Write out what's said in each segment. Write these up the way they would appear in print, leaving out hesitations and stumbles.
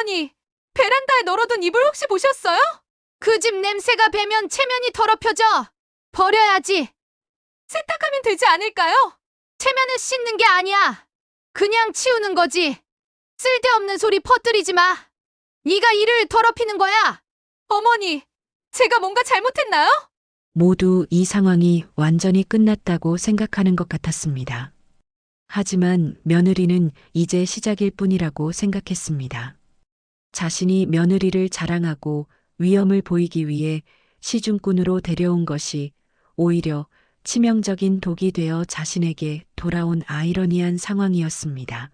어머니, 베란다에 널어둔 이불 혹시 보셨어요? 그 집 냄새가 배면 체면이 더럽혀져. 버려야지. 세탁하면 되지 않을까요? 체면은 씻는 게 아니야. 그냥 치우는 거지. 쓸데없는 소리 퍼뜨리지 마. 네가 일을 더럽히는 거야. 어머니, 제가 뭔가 잘못했나요? 모두 이 상황이 완전히 끝났다고 생각하는 것 같았습니다. 하지만 며느리는 이제 시작일 뿐이라고 생각했습니다. 자신이 며느리를 자랑하고 위엄을 보이기 위해 시중꾼으로 데려온 것이 오히려 치명적인 독이 되어 자신에게 돌아온 아이러니한 상황이었습니다.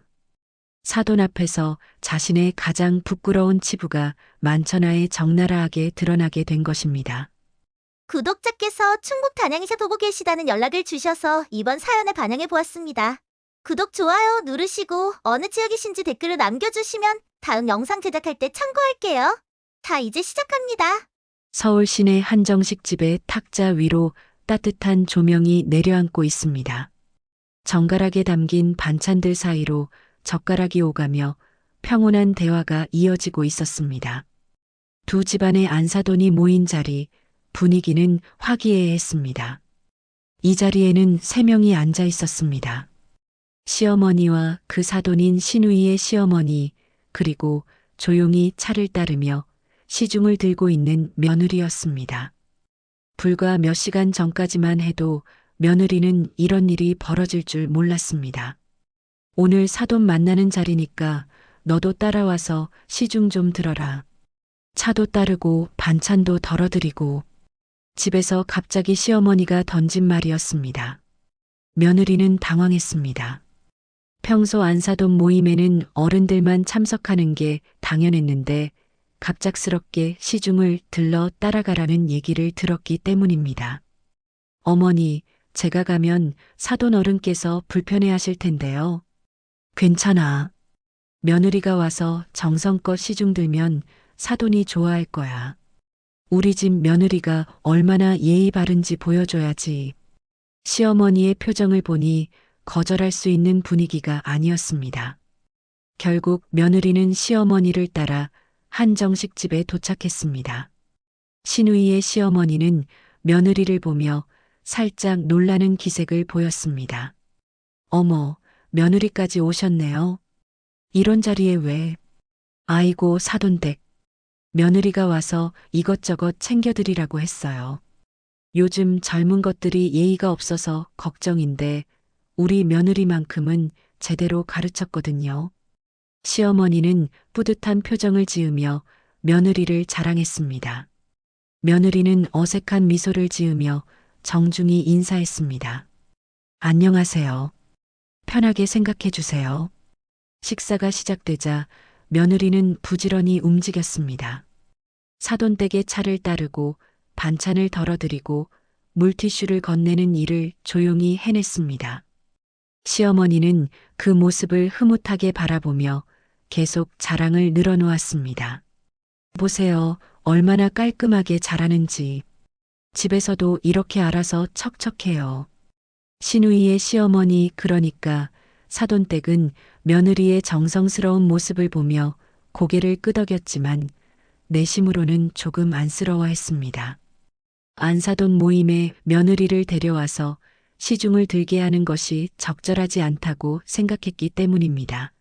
사돈 앞에서 자신의 가장 부끄러운 치부가 만천하에 적나라하게 드러나게 된 것입니다. 구독자께서 충북 단양에서 보고 계시다는 연락을 주셔서 이번 사연에 반영해 보았습니다. 구독, 좋아요 누르시고 어느 지역이신지 댓글을 남겨주시면 다음 영상 제작할 때 참고할게요. 자, 이제 시작합니다. 서울 시내 한정식 집의 탁자 위로 따뜻한 조명이 내려앉고 있습니다. 정갈하게 담긴 반찬들 사이로 젓가락이 오가며 평온한 대화가 이어지고 있었습니다. 두 집안의 안사돈이 모인 자리, 분위기는 화기애애했습니다. 이 자리에는 3명이 앉아 있었습니다. 시어머니와 그 사돈인 시누이의 시어머니, 그리고 조용히 차를 따르며 시중을 들고 있는 며느리였습니다. 불과 몇 시간 전까지만 해도 며느리는 이런 일이 벌어질 줄 몰랐습니다. 오늘 사돈 만나는 자리니까 너도 따라와서 시중 좀 들어라. 차도 따르고 반찬도 덜어드리고. 집에서 갑자기 시어머니가 던진 말이었습니다. 며느리는 당황했습니다. 평소 안사돈 모임에는 어른들만 참석하는 게 당연했는데 갑작스럽게 시중을 들러 따라가라는 얘기를 들었기 때문입니다. 어머니, 제가 가면 사돈 어른께서 불편해하실 텐데요. 괜찮아. 며느리가 와서 정성껏 시중 들면 사돈이 좋아할 거야. 우리 집 며느리가 얼마나 예의 바른지 보여줘야지. 시어머니의 표정을 보니 거절할 수 있는 분위기가 아니었습니다. 결국 며느리는 시어머니를 따라 한정식 집에 도착했습니다. 시누이의 시어머니는 며느리를 보며 살짝 놀라는 기색을 보였습니다. 어머, 며느리까지 오셨네요. 이런 자리에 왜? 아이고, 사돈댁. 며느리가 와서 이것저것 챙겨드리라고 했어요. 요즘 젊은 것들이 예의가 없어서 걱정인데 우리 며느리만큼은 제대로 가르쳤거든요. 시어머니는 뿌듯한 표정을 지으며 며느리를 자랑했습니다. 며느리는 어색한 미소를 지으며 정중히 인사했습니다. 안녕하세요. 편하게 생각해 주세요. 식사가 시작되자 며느리는 부지런히 움직였습니다. 사돈댁의 차를 따르고 반찬을 덜어드리고 물티슈를 건네는 일을 조용히 해냈습니다. 시어머니는 그 모습을 흐뭇하게 바라보며 계속 자랑을 늘어놓았습니다. 보세요, 얼마나 깔끔하게 잘하는지. 집에서도 이렇게 알아서 척척해요. 시누이의 시어머니, 그러니까 사돈댁은 며느리의 정성스러운 모습을 보며 고개를 끄덕였지만 내심으로는 조금 안쓰러워했습니다. 안사돈 모임에 며느리를 데려와서 시중을 들게 하는 것이 적절하지 않다고 생각했기 때문입니다.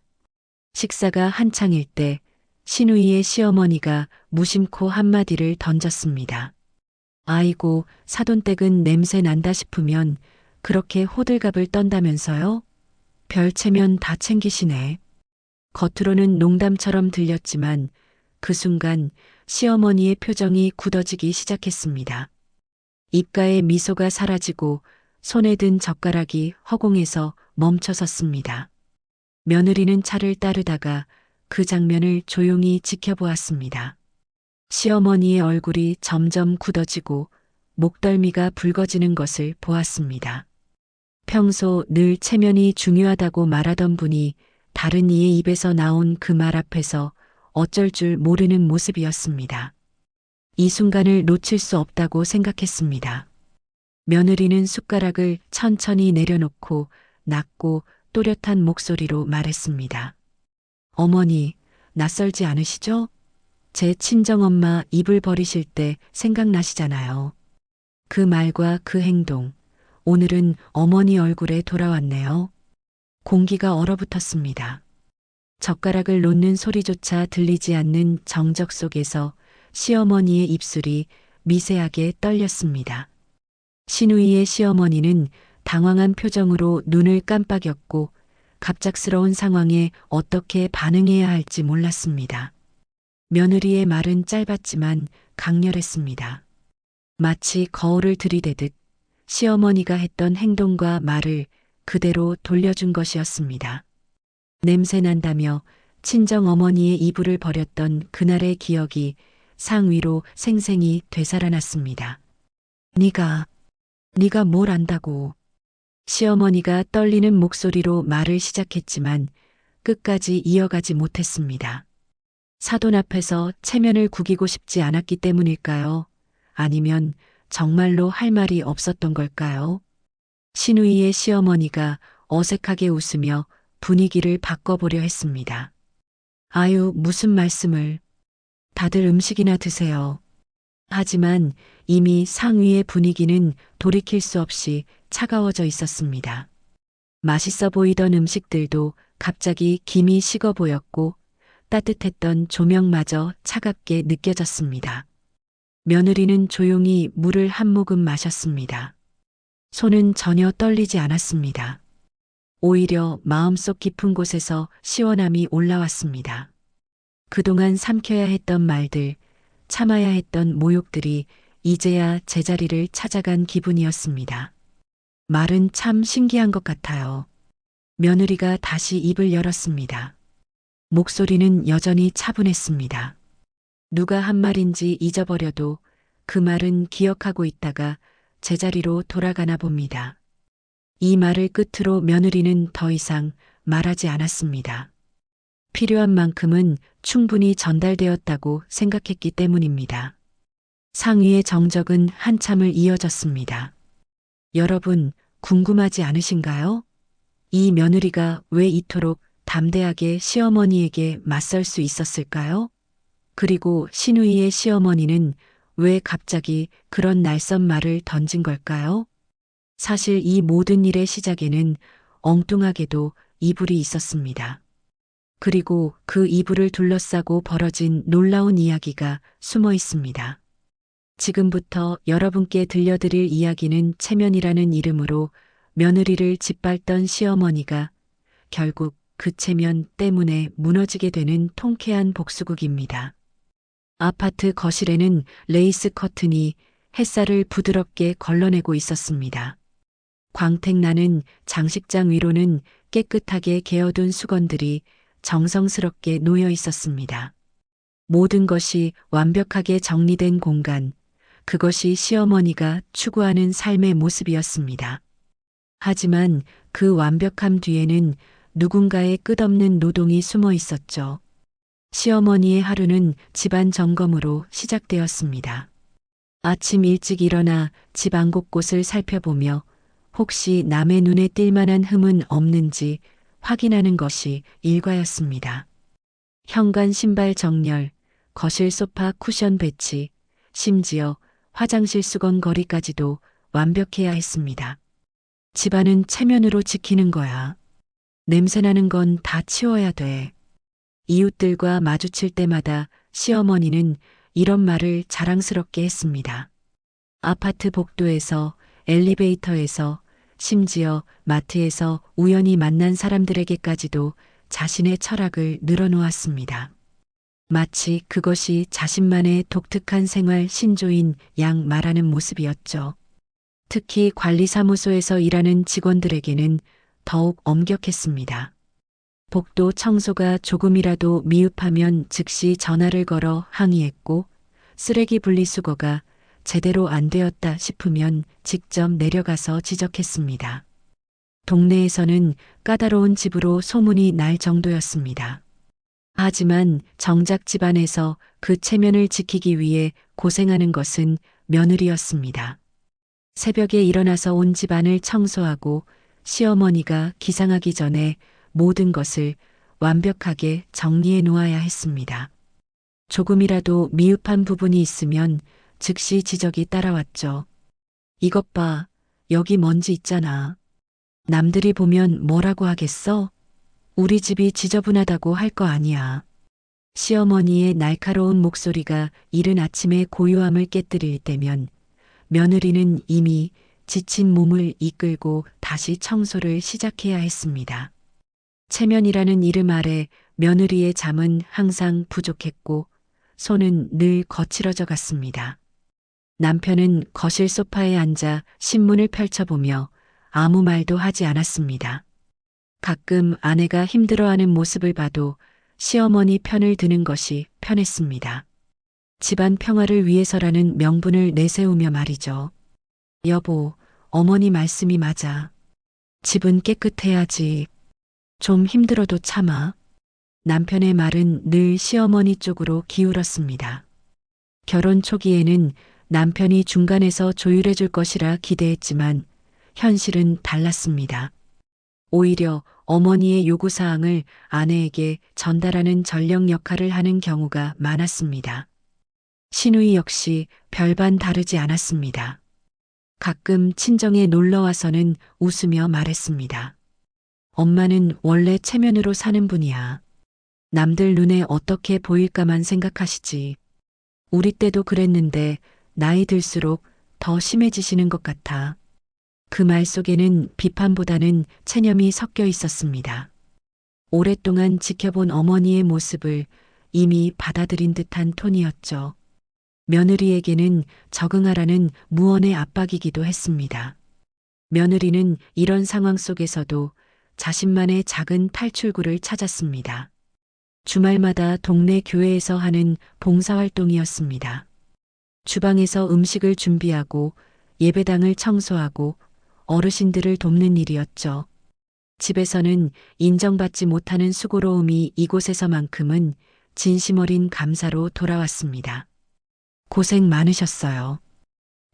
식사가 한창일 때 시누이의 시어머니가 무심코 한마디를 던졌습니다. 아이고, 사돈댁은 냄새 난다 싶으면 그렇게 호들갑을 떤다면서요? 별 체면 다 챙기시네. 겉으로는 농담처럼 들렸지만 그 순간 시어머니의 표정이 굳어지기 시작했습니다. 입가에 미소가 사라지고 손에 든 젓가락이 허공에서 멈춰섰습니다. 며느리는 차를 따르다가 그 장면을 조용히 지켜보았습니다. 시어머니의 얼굴이 점점 굳어지고 목덜미가 붉어지는 것을 보았습니다. 평소 늘 체면이 중요하다고 말하던 분이 다른 이의 입에서 나온 그 말 앞에서 어쩔 줄 모르는 모습이었습니다. 이 순간을 놓칠 수 없다고 생각했습니다. 며느리는 숟가락을 천천히 내려놓고 낮고 또렷한 목소리로 말했습니다. 어머니, 낯설지 않으시죠? 제 친정엄마 이불 버리실 때 생각나시잖아요. 그 말과 그 행동, 오늘은 어머니 얼굴에 돌아왔네요. 공기가 얼어붙었습니다. 젓가락을 놓는 소리조차 들리지 않는 정적 속에서 시어머니의 입술이 미세하게 떨렸습니다. 신우이의 시어머니는 당황한 표정으로 눈을 깜빡였고 갑작스러운 상황에 어떻게 반응해야 할지 몰랐습니다. 며느리의 말은 짧았지만 강렬했습니다. 마치 거울을 들이대듯 시어머니가 했던 행동과 말을 그대로 돌려준 것이었습니다. 냄새 난다며 친정 어머니의 이불을 버렸던 그날의 기억이 상위로 생생히 되살아났습니다. 네가 뭘 안다고. 시어머니가 떨리는 목소리로 말을 시작했지만 끝까지 이어가지 못했습니다. 사돈 앞에서 체면을 구기고 싶지 않았기 때문일까요? 아니면 정말로 할 말이 없었던 걸까요? 신우이의 시어머니가 어색하게 웃으며 분위기를 바꿔보려 했습니다. 아유, 무슨 말씀을. 다들 음식이나 드세요. 하지만 이미 상위의 분위기는 돌이킬 수 없이 차가워져 있었습니다. 맛있어 보이던 음식들도 갑자기 김이 식어 보였고 따뜻했던 조명마저 차갑게 느껴졌습니다. 며느리는 조용히 물을 한 모금 마셨습니다. 손은 전혀 떨리지 않았습니다. 오히려 마음속 깊은 곳에서 시원함이 올라왔습니다. 그동안 삼켜야 했던 말들, 참아야 했던 모욕들이 이제야 제자리를 찾아간 기분이었습니다. 말은 참 신기한 것 같아요. 며느리가 다시 입을 열었습니다. 목소리는 여전히 차분했습니다. 누가 한 말인지 잊어버려도 그 말은 기억하고 있다가 제자리로 돌아가나 봅니다. 이 말을 끝으로 며느리는 더 이상 말하지 않았습니다. 필요한 만큼은 충분히 전달되었다고 생각했기 때문입니다. 상위의 정적은 한참을 이어졌습니다. 여러분, 궁금하지 않으신가요? 이 며느리가 왜 이토록 담대하게 시어머니에게 맞설 수 있었을까요? 그리고 신우이의 시어머니는 왜 갑자기 그런 날선 말을 던진 걸까요? 사실 이 모든 일의 시작에는 엉뚱하게도 이불이 있었습니다. 그리고 그 이불을 둘러싸고 벌어진 놀라운 이야기가 숨어 있습니다. 지금부터 여러분께 들려드릴 이야기는 체면이라는 이름으로 며느리를 짓밟던 시어머니가 결국 그 체면 때문에 무너지게 되는 통쾌한 복수극입니다. 아파트 거실에는 레이스 커튼이 햇살을 부드럽게 걸러내고 있었습니다. 광택나는 장식장 위로는 깨끗하게 개어둔 수건들이 정성스럽게 놓여 있었습니다. 모든 것이 완벽하게 정리된 공간, 그것이 시어머니가 추구하는 삶의 모습이었습니다. 하지만 그 완벽함 뒤에는 누군가의 끝없는 노동이 숨어 있었죠. 시어머니의 하루는 집안 점검으로 시작되었습니다. 아침 일찍 일어나 집안 곳곳을 살펴보며 혹시 남의 눈에 띌 만한 흠은 없는지 확인하는 것이 일과였습니다. 현관 신발 정렬, 거실 소파 쿠션 배치, 심지어 화장실 수건 거리까지도 완벽해야 했습니다. 집안은 체면으로 지키는 거야. 냄새나는 건 다 치워야 돼. 이웃들과 마주칠 때마다 시어머니는 이런 말을 자랑스럽게 했습니다. 아파트 복도에서, 엘리베이터에서, 심지어 마트에서 우연히 만난 사람들에게까지도 자신의 철학을 늘어놓았습니다. 마치 그것이 자신만의 독특한 생활 신조인 양 말하는 모습이었죠. 특히 관리사무소에서 일하는 직원들에게는 더욱 엄격했습니다. 복도 청소가 조금이라도 미흡하면 즉시 전화를 걸어 항의했고 쓰레기 분리수거가 제대로 안 되었다 싶으면 직접 내려가서 지적했습니다. 동네에서는 까다로운 집으로 소문이 날 정도였습니다. 하지만 정작 집안에서 그 체면을 지키기 위해 고생하는 것은 며느리였습니다. 새벽에 일어나서 온 집안을 청소하고 시어머니가 기상하기 전에 모든 것을 완벽하게 정리해 놓아야 했습니다. 조금이라도 미흡한 부분이 있으면 즉시 지적이 따라왔죠. 이것 봐, 여기 먼지 있잖아. 남들이 보면 뭐라고 하겠어? 우리 집이 지저분하다고 할 거 아니야. 시어머니의 날카로운 목소리가 이른 아침의 고요함을 깨뜨릴 때면 며느리는 이미 지친 몸을 이끌고 다시 청소를 시작해야 했습니다. 체면이라는 이름 아래 며느리의 잠은 항상 부족했고 손은 늘 거칠어져 갔습니다. 남편은 거실 소파에 앉아 신문을 펼쳐보며 아무 말도 하지 않았습니다. 가끔 아내가 힘들어하는 모습을 봐도 시어머니 편을 드는 것이 편했습니다. 집안 평화를 위해서라는 명분을 내세우며 말이죠. 여보, 어머니 말씀이 맞아. 집은 깨끗해야지. 좀 힘들어도 참아. 남편의 말은 늘 시어머니 쪽으로 기울었습니다. 결혼 초기에는 남편이 중간에서 조율해 줄 것이라 기대했지만 현실은 달랐습니다. 오히려 어머니의 요구사항을 아내에게 전달하는 전령 역할을 하는 경우가 많았습니다. 시누이 역시 별반 다르지 않았습니다. 가끔 친정에 놀러 와서는 웃으며 말했습니다. 엄마는 원래 체면으로 사는 분이야. 남들 눈에 어떻게 보일까만 생각하시지. 우리 때도 그랬는데 나이 들수록 더 심해지시는 것 같아. 그 말 속에는 비판보다는 체념이 섞여 있었습니다. 오랫동안 지켜본 어머니의 모습을 이미 받아들인 듯한 톤이었죠. 며느리에게는 적응하라는 무언의 압박이기도 했습니다. 며느리는 이런 상황 속에서도 자신만의 작은 탈출구를 찾았습니다. 주말마다 동네 교회에서 하는 봉사활동이었습니다. 주방에서 음식을 준비하고 예배당을 청소하고 어르신들을 돕는 일이었죠. 집에서는 인정받지 못하는 수고로움이 이곳에서만큼은 진심 어린 감사로 돌아왔습니다. 고생 많으셨어요.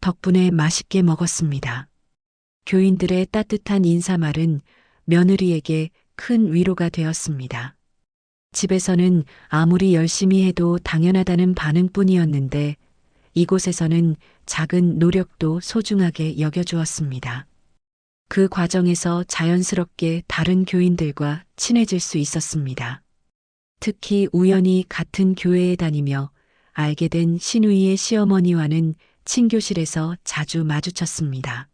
덕분에 맛있게 먹었습니다. 교인들의 따뜻한 인사말은 며느리에게 큰 위로가 되었습니다. 집에서는 아무리 열심히 해도 당연하다는 반응뿐이었는데 이곳에서는 작은 노력도 소중하게 여겨주었습니다. 그 과정에서 자연스럽게 다른 교인들과 친해질 수 있었습니다. 특히 우연히 같은 교회에 다니며 알게 된 시누이의 시어머니와는 친교실에서 자주 마주쳤습니다.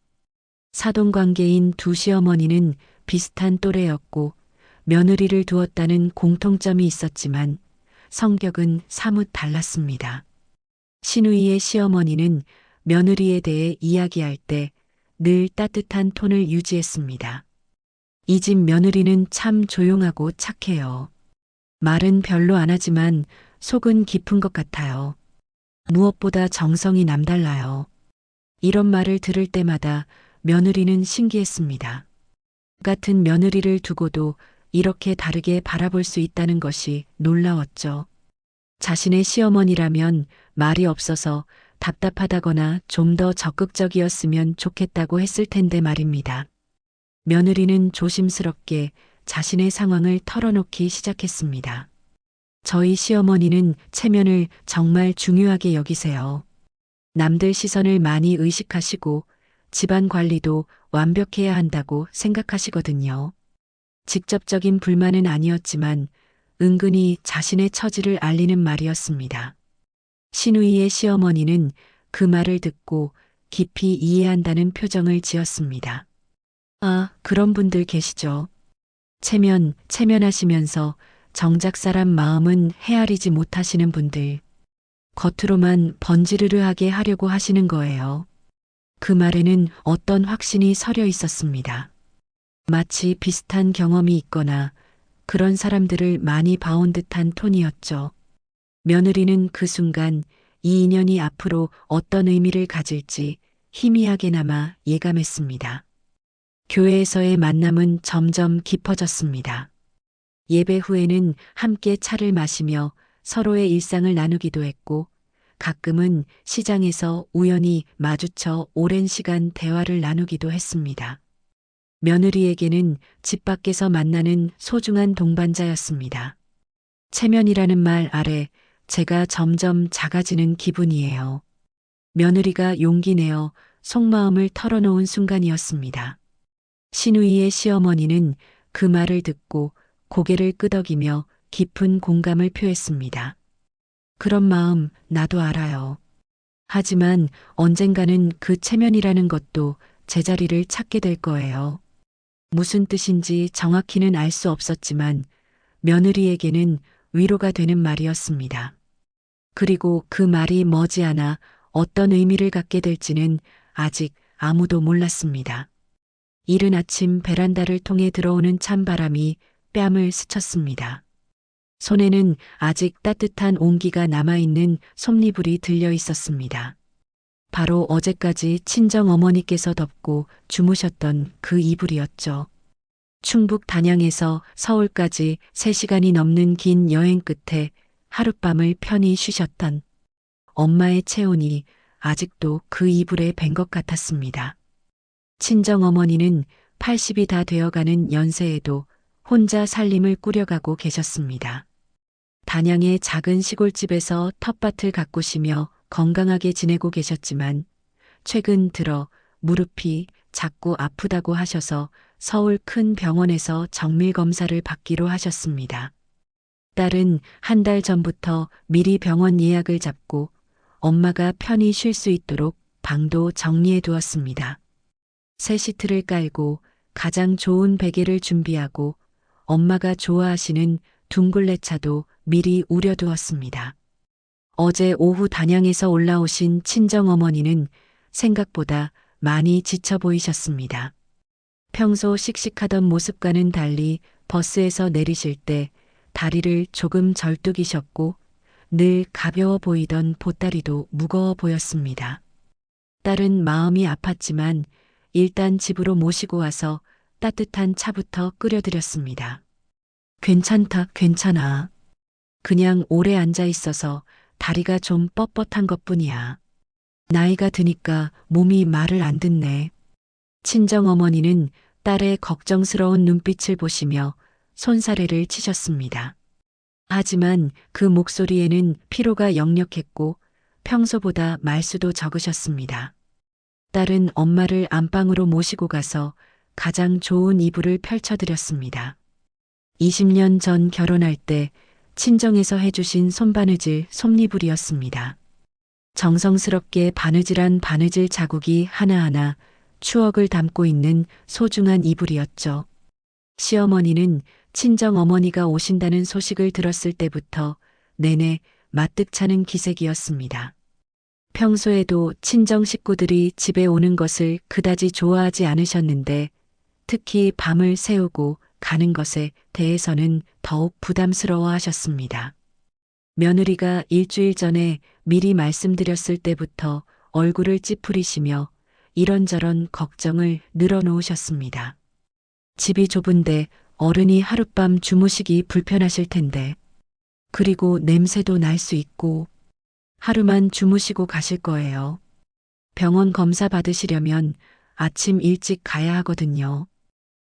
사돈관계인 두 시어머니는 비슷한 또래였고 며느리를 두었다는 공통점이 있었지만 성격은 사뭇 달랐습니다. 시누이의 시어머니는 며느리에 대해 이야기할 때 늘 따뜻한 톤을 유지했습니다. 이 집 며느리는 참 조용하고 착해요. 말은 별로 안 하지만 속은 깊은 것 같아요. 무엇보다 정성이 남달라요. 이런 말을 들을 때마다 며느리는 신기했습니다. 같은 며느리를 두고도 이렇게 다르게 바라볼 수 있다는 것이 놀라웠죠. 자신의 시어머니라면 말이 없어서 답답하다거나 좀 더 적극적이었으면 좋겠다고 했을 텐데 말입니다. 며느리는 조심스럽게 자신의 상황을 털어놓기 시작했습니다. 저희 시어머니는 체면을 정말 중요하게 여기세요. 남들 시선을 많이 의식하시고 집안 관리도 완벽해야 한다고 생각하시거든요. 직접적인 불만은 아니었지만 은근히 자신의 처지를 알리는 말이었습니다. 시누이의 시어머니는 그 말을 듣고 깊이 이해한다는 표정을 지었습니다. 아, 그런 분들 계시죠. 체면하시면서 정작 사람 마음은 헤아리지 못하시는 분들. 겉으로만 번지르르하게 하려고 하시는 거예요. 그 말에는 어떤 확신이 서려 있었습니다. 마치 비슷한 경험이 있거나 그런 사람들을 많이 봐온 듯한 톤이었죠. 며느리는 그 순간 이 인연이 앞으로 어떤 의미를 가질지 희미하게나마 예감했습니다. 교회에서의 만남은 점점 깊어졌습니다. 예배 후에는 함께 차를 마시며 서로의 일상을 나누기도 했고 가끔은 시장에서 우연히 마주쳐 오랜 시간 대화를 나누기도 했습니다. 며느리에게는 집 밖에서 만나는 소중한 동반자였습니다. 체면이라는 말 아래 제가 점점 작아지는 기분이에요. 며느리가 용기 내어 속마음을 털어놓은 순간이었습니다. 신우이의 시어머니는 그 말을 듣고 고개를 끄덕이며 깊은 공감을 표했습니다. 그런 마음 나도 알아요. 하지만 언젠가는 그 체면이라는 것도 제자리를 찾게 될 거예요. 무슨 뜻인지 정확히는 알 수 없었지만 며느리에게는 위로가 되는 말이었습니다. 그리고 그 말이 머지않아 어떤 의미를 갖게 될지는 아직 아무도 몰랐습니다. 이른 아침 베란다를 통해 들어오는 찬바람이 뺨을 스쳤습니다. 손에는 아직 따뜻한 온기가 남아있는 솜니불이 들려 있었습니다. 바로 어제까지 친정 어머니께서 덮고 주무셨던 그 이불이었죠. 충북 단양에서 서울까지 3시간이 넘는 긴 여행 끝에 하룻밤을 편히 쉬셨던 엄마의 체온이 아직도 그 이불에 밴 것 같았습니다. 친정 어머니는 80이 다 되어가는 연세에도 혼자 살림을 꾸려가고 계셨습니다. 단양의 작은 시골집에서 텃밭을 가꾸시며 건강하게 지내고 계셨지만 최근 들어 무릎이 자꾸 아프다고 하셔서 서울 큰 병원에서 정밀 검사를 받기로 하셨습니다. 딸은 한 달 전부터 미리 병원 예약을 잡고 엄마가 편히 쉴 수 있도록 방도 정리해 두었습니다. 새 시트를 깔고 가장 좋은 베개를 준비하고 엄마가 좋아하시는 둥글레차도 미리 우려두었습니다. 어제 오후 단양에서 올라오신 친정어머니는 생각보다 많이 지쳐 보이셨습니다. 평소 씩씩하던 모습과는 달리 버스에서 내리실 때 다리를 조금 절뚝이셨고 늘 가벼워 보이던 보따리도 무거워 보였습니다. 딸은 마음이 아팠지만 일단 집으로 모시고 와서 따뜻한 차부터 끓여드렸습니다. 괜찮다, 괜찮아. 그냥 오래 앉아 있어서 다리가 좀 뻣뻣한 것뿐이야. 나이가 드니까 몸이 말을 안 듣네. 친정어머니는 딸의 걱정스러운 눈빛을 보시며 손사래를 치셨습니다. 하지만 그 목소리에는 피로가 역력했고 평소보다 말수도 적으셨습니다. 딸은 엄마를 안방으로 모시고 가서 가장 좋은 이불을 펼쳐드렸습니다. 20년 전 결혼할 때 친정에서 해주신 손바느질 솜니불이었습니다. 정성스럽게 바느질한 바느질 자국이 하나하나 추억을 담고 있는 소중한 이불이었죠. 시어머니는 친정어머니가 오신다는 소식을 들었을 때부터 내내 마뜩차는 기색이었습니다. 평소에도 친정 식구들이 집에 오는 것을 그다지 좋아하지 않으셨는데 특히 밤을 새우고 가는 것에 대해서는 더욱 부담스러워 하셨습니다. 며느리가 일주일 전에 미리 말씀드렸을 때부터 얼굴을 찌푸리시며 이런저런 걱정을 늘어놓으셨습니다. 집이 좁은데 어른이 하룻밤 주무시기 불편하실 텐데, 그리고 냄새도 날 수 있고, 하루만 주무시고 가실 거예요. 병원 검사 받으시려면 아침 일찍 가야 하거든요.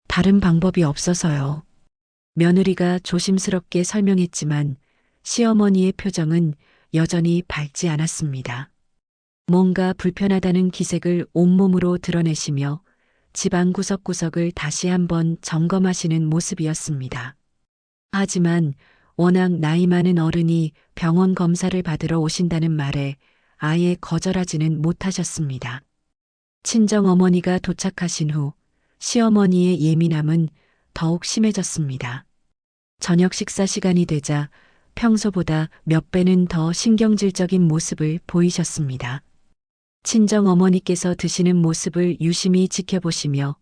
다른 방법이 없어서요. 며느리가 조심스럽게 설명했지만 시어머니의 표정은 여전히 밝지 않았습니다. 뭔가 불편하다는 기색을 온몸으로 드러내시며 집안 구석구석을 다시 한번 점검하시는 모습이었습니다. 하지만 워낙 나이 많은 어른이 병원 검사를 받으러 오신다는 말에 아예 거절하지는 못하셨습니다. 친정어머니가 도착하신 후 시어머니의 예민함은 더욱 심해졌습니다. 저녁 식사 시간이 되자 평소보다 몇 배는 더 신경질적인 모습을 보이셨습니다. 친정어머니께서 드시는 모습을 유심히 지켜보시며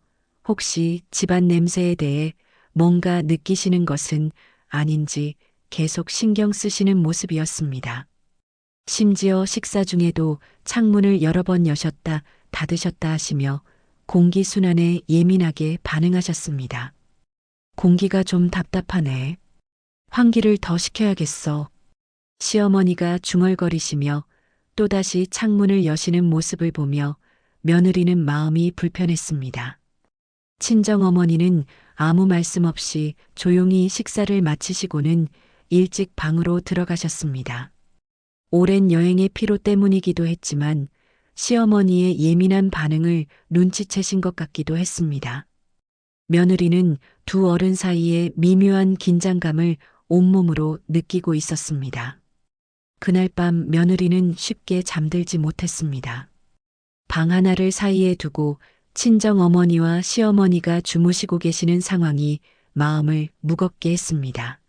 혹시 집안 냄새에 대해 뭔가 느끼시는 것은 아닌지 계속 신경 쓰시는 모습이었습니다. 심지어 식사 중에도 창문을 여러 번 여셨다 닫으셨다 하시며 공기순환에 예민하게 반응하셨습니다. 공기가 좀 답답하네. 환기를 더 시켜야겠어. 시어머니가 중얼거리시며 또다시 창문을 여시는 모습을 보며 며느리는 마음이 불편했습니다. 친정어머니는 아무 말씀 없이 조용히 식사를 마치시고는 일찍 방으로 들어가셨습니다. 오랜 여행의 피로 때문이기도 했지만 시어머니의 예민한 반응을 눈치채신 것 같기도 했습니다. 며느리는 두 어른 사이의 미묘한 긴장감을 온몸으로 느끼고 있었습니다. 그날 밤 며느리는 쉽게 잠들지 못했습니다. 방 하나를 사이에 두고 친정 어머니와 시어머니가 주무시고 계시는 상황이 마음을 무겁게 했습니다.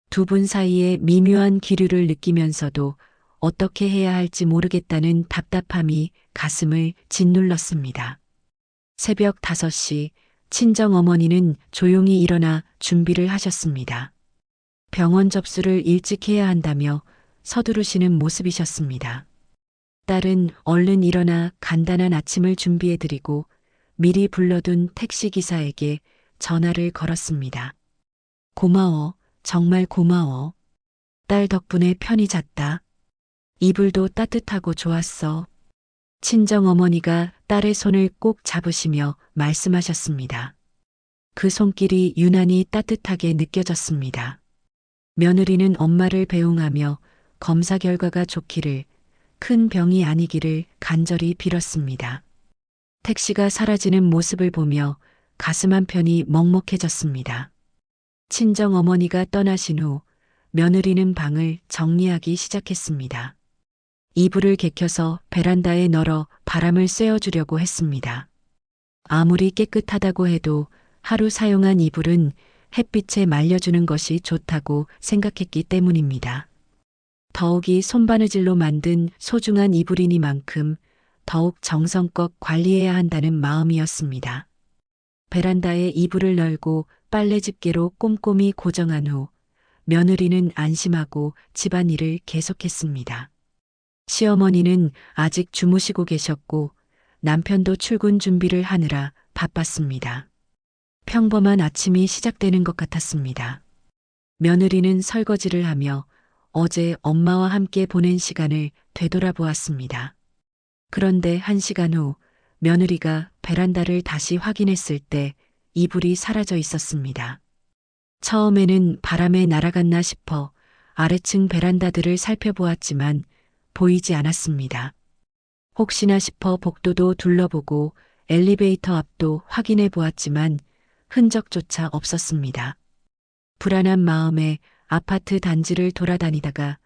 두 분 사이에 미묘한 기류를 느끼면서도 어떻게 해야 할지 모르겠다는 답답함이 가슴을 짓눌렀습니다. 새벽 5시 친정 어머니는 조용히 일어나 준비를 하셨습니다. 병원 접수를 일찍 해야 한다며 서두르시는 모습이셨습니다. 딸은 얼른 일어나 간단한 아침을 준비해드리고 미리 불러둔 택시기사에게 전화를 걸었습니다. 고마워, 정말 고마워. 딸 덕분에 편히 잤다. 이불도 따뜻하고 좋았어. 친정어머니가 딸의 손을 꼭 잡으시며 말씀하셨습니다. 그 손길이 유난히 따뜻하게 느껴졌습니다. 며느리는 엄마를 배웅하며 검사 결과가 좋기를, 큰 병이 아니기를 간절히 빌었습니다. 택시가 사라지는 모습을 보며 가슴 한편이 먹먹해졌습니다. 친정어머니가 떠나신 후 며느리는 방을 정리하기 시작했습니다. 이불을 개켜서 베란다에 널어 바람을 쐬어주려고 했습니다. 아무리 깨끗하다고 해도 하루 사용한 이불은 햇빛에 말려주는 것이 좋다고 생각했기 때문입니다. 더욱이 손바느질로 만든 소중한 이불이니만큼 더욱 정성껏 관리해야 한다는 마음이었습니다. 베란다에 이불을 널고 빨래집게로 꼼꼼히 고정한 후 며느리는 안심하고 집안일을 계속했습니다. 시어머니는 아직 주무시고 계셨고 남편도 출근 준비를 하느라 바빴습니다. 평범한 아침이 시작되는 것 같았습니다. 며느리는 설거지를 하며 어제 엄마와 함께 보낸 시간을 되돌아보았습니다. 그런데 1시간 후 며느리가 베란다를 다시 확인했을 때 이불이 사라져 있었습니다. 처음에는 바람에 날아갔나 싶어 아래층 베란다들을 살펴보았지만 보이지 않았습니다. 혹시나 싶어 복도도 둘러보고 엘리베이터 앞도 확인해 보았지만 흔적조차 없었습니다. 불안한 마음에 아파트 단지를 돌아다니다가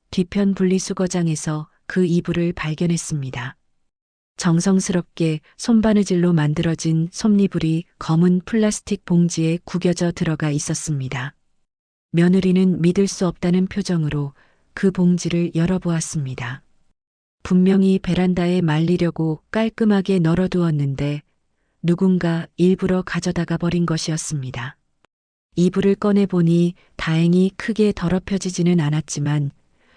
뒤편 분리수거장에서 그 이불을 발견했습니다. 정성스럽게 손바느질로 만들어진 솜니불이 검은 플라스틱 봉지에 구겨져 들어가 있었습니다. 며느리는 믿을 수 없다는 표정으로 그 봉지를 열어보았습니다. 분명히 베란다에 말리려고 깔끔하게 널어두었는데 누군가 일부러 가져다가 버린 것이었습니다. 이불을 꺼내보니 다행히 크게 더럽혀지지는 않았지만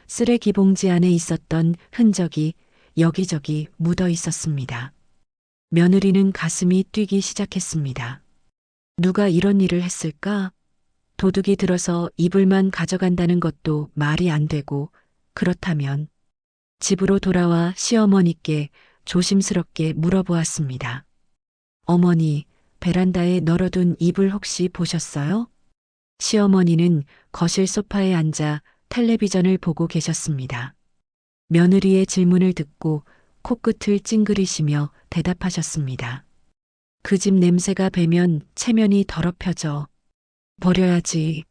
쓰레기 봉지 안에 있었던 흔적이 여기저기 묻어 있었습니다. 며느리는 가슴이 뛰기 시작했습니다. 누가 이런 일을 했을까? 도둑이 들어서 이불만 가져간다는 것도 말이 안 되고, 그렇다면 집으로 돌아와 시어머니께 조심스럽게 물어보았습니다. 어머니, 베란다에 널어둔 이불 혹시 보셨어요? 시어머니는 거실 소파에 앉아 텔레비전을 보고 계셨습니다. 며느리의 질문을 듣고 코끝을 찡그리시며 대답하셨습니다. 그 집 냄새가 배면 체면이 더럽혀져. 버려야지.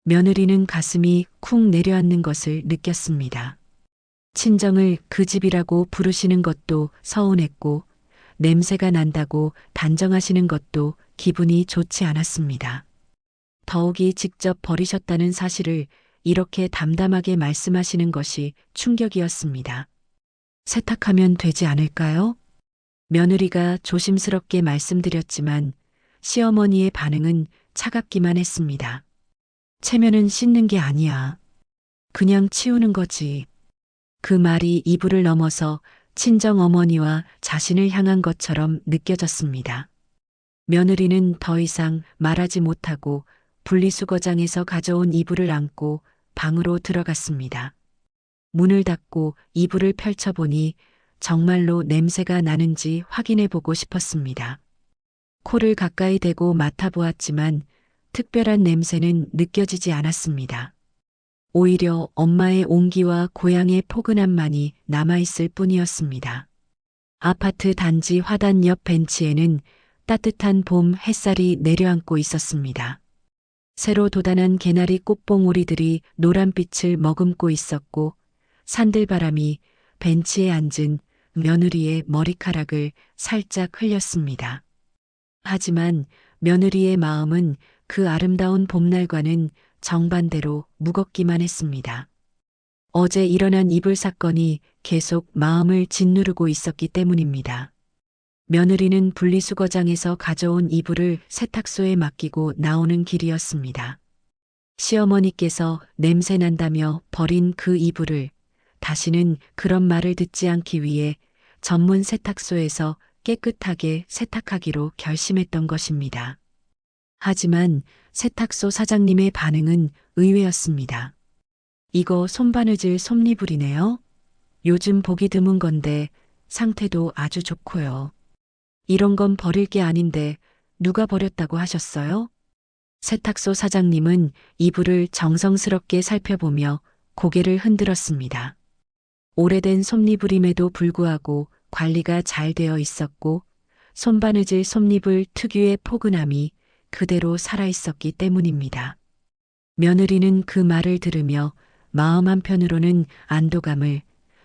며느리는 가슴이 쿵 내려앉는 것을 느꼈습니다. 친정을 그 집이라고 부르시는 것도 서운했고 냄새가 난다고 단정하시는 것도 기분이 좋지 않았습니다. 더욱이 직접 버리셨다는 사실을 이렇게 담담하게 말씀하시는 것이 충격이었습니다. 세탁하면 되지 않을까요? 며느리가 조심스럽게 말씀드렸지만 시어머니의 반응은 차갑기만 했습니다. 체면은 씻는 게 아니야. 그냥 치우는 거지. 그 말이 이불을 넘어서 친정 어머니와 자신을 향한 것처럼 느껴졌습니다. 며느리는 더 이상 말하지 못하고 분리수거장에서 가져온 이불을 안고 방으로 들어갔습니다. 문을 닫고 이불을 펼쳐보니 정말로 냄새가 나는지 확인해 보고 싶었습니다. 코를 가까이 대고 맡아보았지만 특별한 냄새는 느껴지지 않았습니다. 오히려 엄마의 온기와 고향의 포근함만이 남아있을 뿐이었습니다. 아파트 단지 화단 옆 벤치에는 따뜻한 봄 햇살이 내려앉고 있었습니다. 새로 돋아난 개나리 꽃봉오리들이 노란빛을 머금고 있었고 산들바람이 벤치에 앉은 며느리의 머리카락을 살짝 흘렸습니다. 하지만 며느리의 마음은 그 아름다운 봄날과는 정반대로 무겁기만 했습니다. 어제 일어난 이불 사건이 계속 마음을 짓누르고 있었기 때문입니다. 며느리는 분리수거장에서 가져온 이불을 세탁소에 맡기고 나오는 길이었습니다. 시어머니께서 냄새 난다며 버린 그 이불을 다시는 그런 말을 듣지 않기 위해 전문 세탁소에서 깨끗하게 세탁하기로 결심했던 것입니다. 하지만 세탁소 사장님의 반응은 의외였습니다. 이거 손바느질 솜니불이네요. 요즘 보기 드문 건데 상태도 아주 좋고요. 이런 건 버릴 게 아닌데 누가 버렸다고 하셨어요? 세탁소 사장님은 이불을 정성스럽게 살펴보며 고개를 흔들었습니다. 오래된 솜니불임에도 불구하고 관리가 잘 되어 있었고 손바느질 솜니불 특유의 포근함이 그대로 살아있었기 때문입니다. 며느리는 그 말을 들으며 마음 한편으로는 안도감을,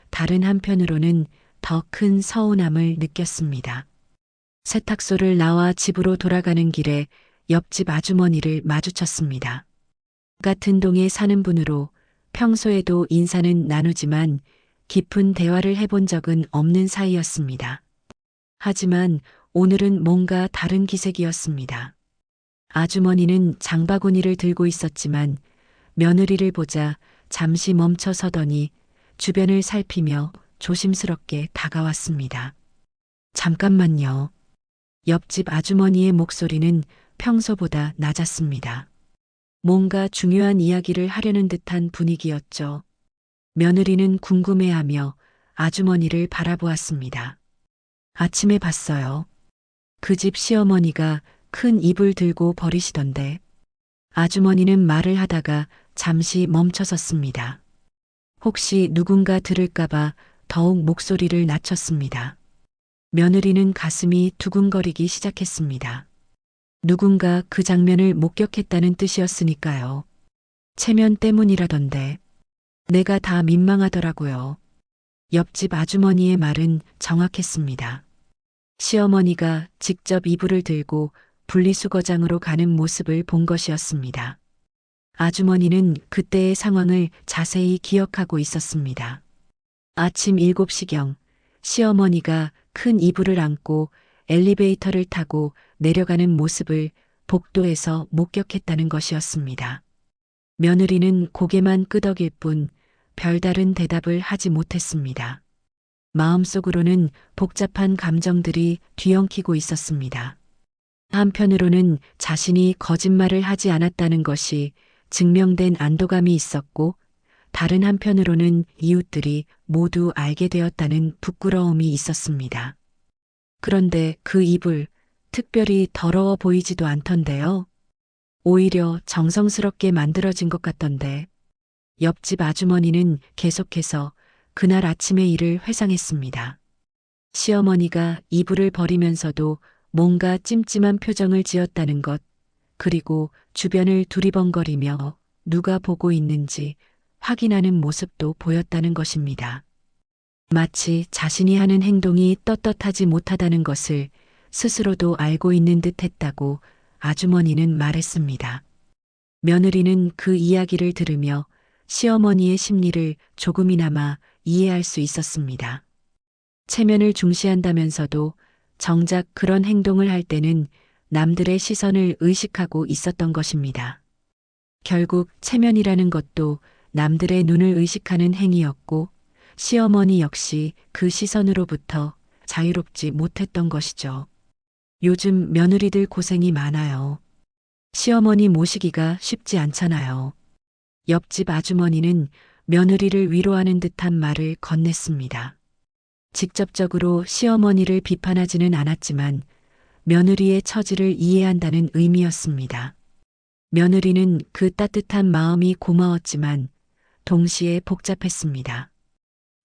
다른 한편으로는 더 큰 서운함을 느꼈습니다. 세탁소를 나와 집으로 돌아가는 길에 옆집 아주머니를 마주쳤습니다. 같은 동에 사는 분으로 평소에도 인사는 나누지만 깊은 대화를 해본 적은 없는 사이였습니다. 하지만 오늘은 뭔가 다른 기색이었습니다. 아주머니는 장바구니를 들고 있었지만 며느리를 보자 잠시 멈춰 서더니 주변을 살피며 조심스럽게 다가왔습니다. 잠깐만요. 옆집 아주머니의 목소리는 평소보다 낮았습니다. 뭔가 중요한 이야기를 하려는 듯한 분위기였죠. 며느리는 궁금해하며 아주머니를 바라보았습니다. 아침에 봤어요. 그 집 시어머니가 큰 이불 들고 버리시던데. 아주머니는 말을 하다가 잠시 멈춰섰습니다. 혹시 누군가 들을까봐 더욱 목소리를 낮췄습니다. 며느리는 가슴이 두근거리기 시작했습니다. 누군가 그 장면을 목격했다는 뜻이었으니까요. 체면 때문이라던데. 내가 다 민망하더라고요. 옆집 아주머니의 말은 정확했습니다. 시어머니가 직접 이불을 들고 분리수거장으로 가는 모습을 본 것이었습니다. 아주머니는 그때의 상황을 자세히 기억하고 있었습니다. 아침 7시경 시어머니가 큰 이불을 안고 엘리베이터를 타고 내려가는 모습을 복도에서 목격했다는 것이었습니다. 며느리는 고개만 끄덕일 뿐 별다른 대답을 하지 못했습니다. 마음속으로는 복잡한 감정들이 뒤엉키고 있었습니다. 한편으로는 자신이 거짓말을 하지 않았다는 것이 증명된 안도감이 있었고, 다른 한편으로는 이웃들이 모두 알게 되었다는 부끄러움이 있었습니다. 그런데 그 이불, 특별히 더러워 보이지도 않던데요. 오히려 정성스럽게 만들어진 것 같던데. 옆집 아주머니는 계속해서 그날 아침의 일을 회상했습니다. 시어머니가 이불을 버리면서도 뭔가 찜찜한 표정을 지었다는 것, 그리고 주변을 두리번거리며 누가 보고 있는지 확인하는 모습도 보였다는 것입니다. 마치 자신이 하는 행동이 떳떳하지 못하다는 것을 스스로도 알고 있는 듯 했다고 아주머니는 말했습니다. 며느리는 그 이야기를 들으며 시어머니의 심리를 조금이나마 이해할 수 있었습니다. 체면을 중시한다면서도 정작 그런 행동을 할 때는 남들의 시선을 의식하고 있었던 것입니다. 결국 체면이라는 것도 남들의 눈을 의식하는 행위였고, 시어머니 역시 그 시선으로부터 자유롭지 못했던 것이죠. 요즘 며느리들 고생이 많아요. 시어머니 모시기가 쉽지 않잖아요. 옆집 아주머니는 며느리를 위로하는 듯한 말을 건넸습니다. 직접적으로 시어머니를 비판하지는 않았지만 며느리의 처지를 이해한다는 의미였습니다. 며느리는 그 따뜻한 마음이 고마웠지만 동시에 복잡했습니다.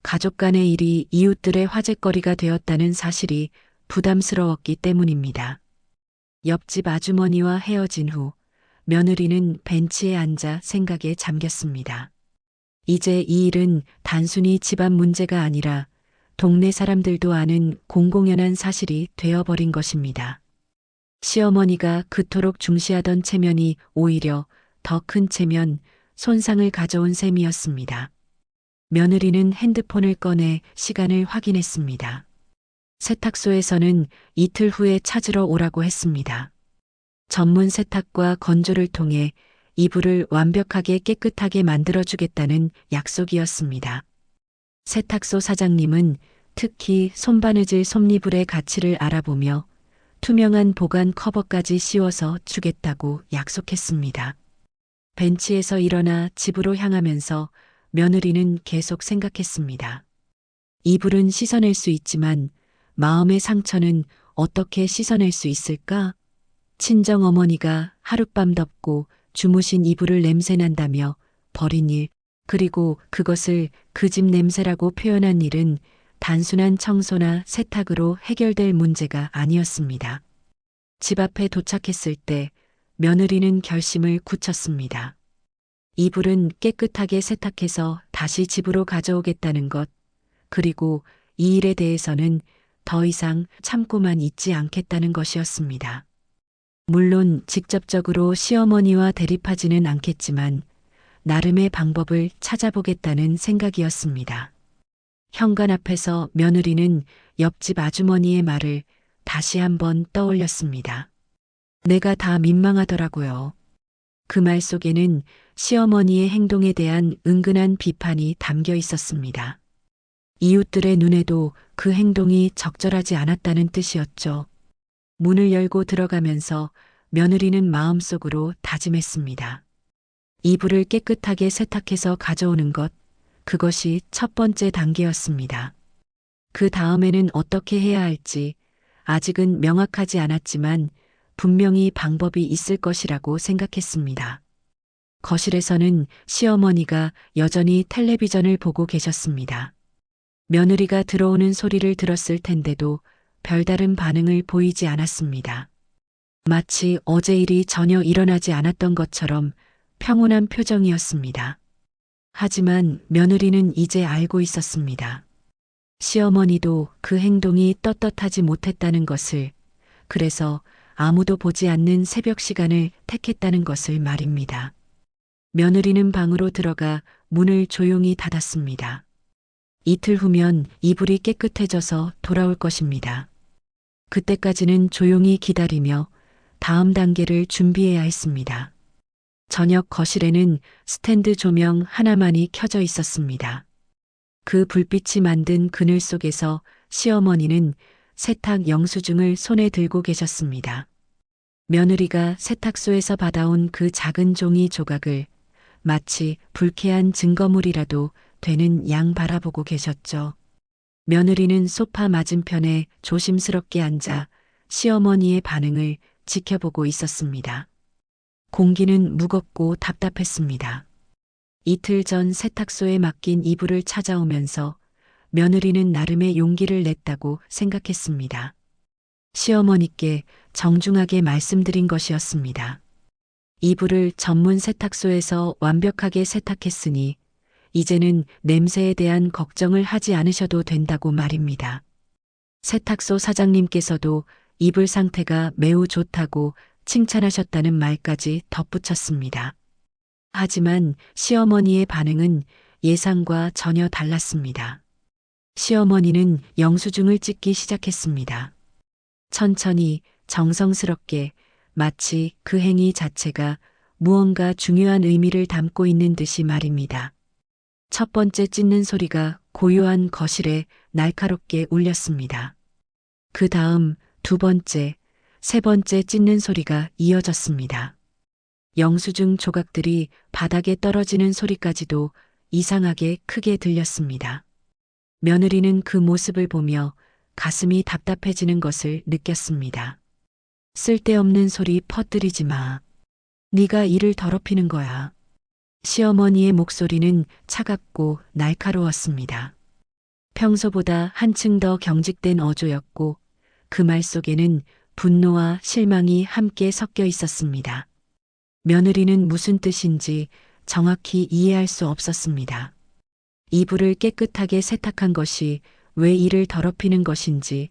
가족 간의 일이 이웃들의 화제거리가 되었다는 사실이 부담스러웠기 때문입니다. 옆집 아주머니와 헤어진 후 며느리는 벤치에 앉아 생각에 잠겼습니다. 이제 이 일은 단순히 집안 문제가 아니라 동네 사람들도 아는 공공연한 사실이 되어버린 것입니다. 시어머니가 그토록 중시하던 체면이 오히려 더 큰 체면, 손상을 가져온 셈이었습니다. 며느리는 핸드폰을 꺼내 시간을 확인했습니다. 세탁소에서는 이틀 후에 찾으러 오라고 했습니다. 전문 세탁과 건조를 통해 이불을 완벽하게 깨끗하게 만들어주겠다는 약속이었습니다. 세탁소 사장님은 특히 손바느질 솜니불의 가치를 알아보며 투명한 보관 커버까지 씌워서 주겠다고 약속했습니다. 벤치에서 일어나 집으로 향하면서 며느리는 계속 생각했습니다. 이불은 씻어낼 수 있지만 마음의 상처는 어떻게 씻어낼 수 있을까? 친정 어머니가 하룻밤 덮고 주무신 이불을 냄새난다며 버린 일, 그리고 그것을 그 집 냄새라고 표현한 일은 단순한 청소나 세탁으로 해결될 문제가 아니었습니다. 집 앞에 도착했을 때 며느리는 결심을 굳혔습니다. 이불은 깨끗하게 세탁해서 다시 집으로 가져오겠다는 것, 그리고 이 일에 대해서는 더 이상 참고만 있지 않겠다는 것이었습니다. 물론 직접적으로 시어머니와 대립하지는 않겠지만 나름의 방법을 찾아보겠다는 생각이었습니다. 현관 앞에서 며느리는 옆집 아주머니의 말을 다시 한번 떠올렸습니다. 내가 다 민망하더라고요. 그 말 속에는 시어머니의 행동에 대한 은근한 비판이 담겨 있었습니다. 이웃들의 눈에도 그 행동이 적절하지 않았다는 뜻이었죠. 문을 열고 들어가면서 며느리는 마음속으로 다짐했습니다. 이불을 깨끗하게 세탁해서 가져오는 것, 그것이 첫 번째 단계였습니다. 그 다음에는 어떻게 해야 할지 아직은 명확하지 않았지만 분명히 방법이 있을 것이라고 생각했습니다. 거실에서는 시어머니가 여전히 텔레비전을 보고 계셨습니다. 며느리가 들어오는 소리를 들었을 텐데도 별다른 반응을 보이지 않았습니다. 마치 어제 일이 전혀 일어나지 않았던 것처럼 평온한 표정이었습니다. 하지만 며느리는 이제 알고 있었습니다. 시어머니도 그 행동이 떳떳하지 못했다는 것을, 그래서 아무도 보지 않는 새벽 시간을 택했다는 것을 말입니다. 며느리는 방으로 들어가 문을 조용히 닫았습니다. 이틀 후면 이불이 깨끗해져서 돌아올 것입니다. 그때까지는 조용히 기다리며 다음 단계를 준비해야 했습니다. 저녁 거실에는 스탠드 조명 하나만이 켜져 있었습니다. 그 불빛이 만든 그늘 속에서 시어머니는 세탁 영수증을 손에 들고 계셨습니다. 며느리가 세탁소에서 받아온 그 작은 종이 조각을 마치 불쾌한 증거물이라도 되는 양 바라보고 계셨죠. 며느리는 소파 맞은편에 조심스럽게 앉아 시어머니의 반응을 지켜보고 있었습니다. 공기는 무겁고 답답했습니다. 이틀 전 세탁소에 맡긴 이불을 찾아오면서 며느리는 나름의 용기를 냈다고 생각했습니다. 시어머니께 정중하게 말씀드린 것이었습니다. 이불을 전문 세탁소에서 완벽하게 세탁했으니 이제는 냄새에 대한 걱정을 하지 않으셔도 된다고 말입니다. 세탁소 사장님께서도 이불 상태가 매우 좋다고 칭찬하셨다는 말까지 덧붙였습니다. 하지만 시어머니의 반응은 예상과 전혀 달랐습니다. 시어머니는 영수증을 찍기 시작했습니다. 천천히 정성스럽게 마치 그 행위 자체가 무언가 중요한 의미를 담고 있는 듯이 말입니다. 첫 번째 찢는 소리가 고요한 거실에 날카롭게 울렸습니다. 그 다음 두 번째, 세 번째 찢는 소리가 이어졌습니다. 영수증 조각들이 바닥에 떨어지는 소리까지도 이상하게 크게 들렸습니다. 며느리는 그 모습을 보며 가슴이 답답해지는 것을 느꼈습니다. 쓸데없는 소리 퍼뜨리지 마. 네가 일을 더럽히는 거야. 시어머니의 목소리는 차갑고 날카로웠습니다. 평소보다 한층 더 경직된 어조였고 그 말 속에는 분노와 실망이 함께 섞여 있었습니다. 며느리는 무슨 뜻인지 정확히 이해할 수 없었습니다. 이불을 깨끗하게 세탁한 것이 왜 일을 더럽히는 것인지,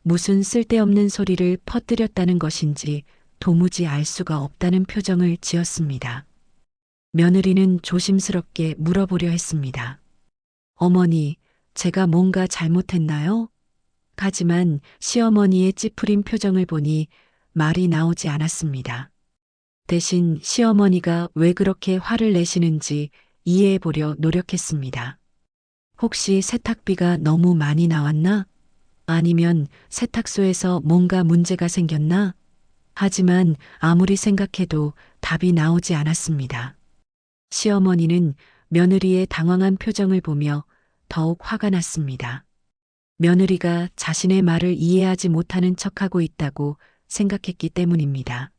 무슨 쓸데없는 소리를 퍼뜨렸다는 것인지 도무지 알 수가 없다는 표정을 지었습니다. 며느리는 조심스럽게 물어보려 했습니다. 어머니, 제가 뭔가 잘못했나요? 하지만 시어머니의 찌푸린 표정을 보니 말이 나오지 않았습니다. 대신 시어머니가 왜 그렇게 화를 내시는지 이해해 보려 노력했습니다. 혹시 세탁비가 너무 많이 나왔나? 아니면 세탁소에서 뭔가 문제가 생겼나? 하지만 아무리 생각해도 답이 나오지 않았습니다. 시어머니는 며느리의 당황한 표정을 보며 더욱 화가 났습니다. 며느리가 자신의 말을 이해하지 못하는 척하고 있다고 생각했기 때문입니다.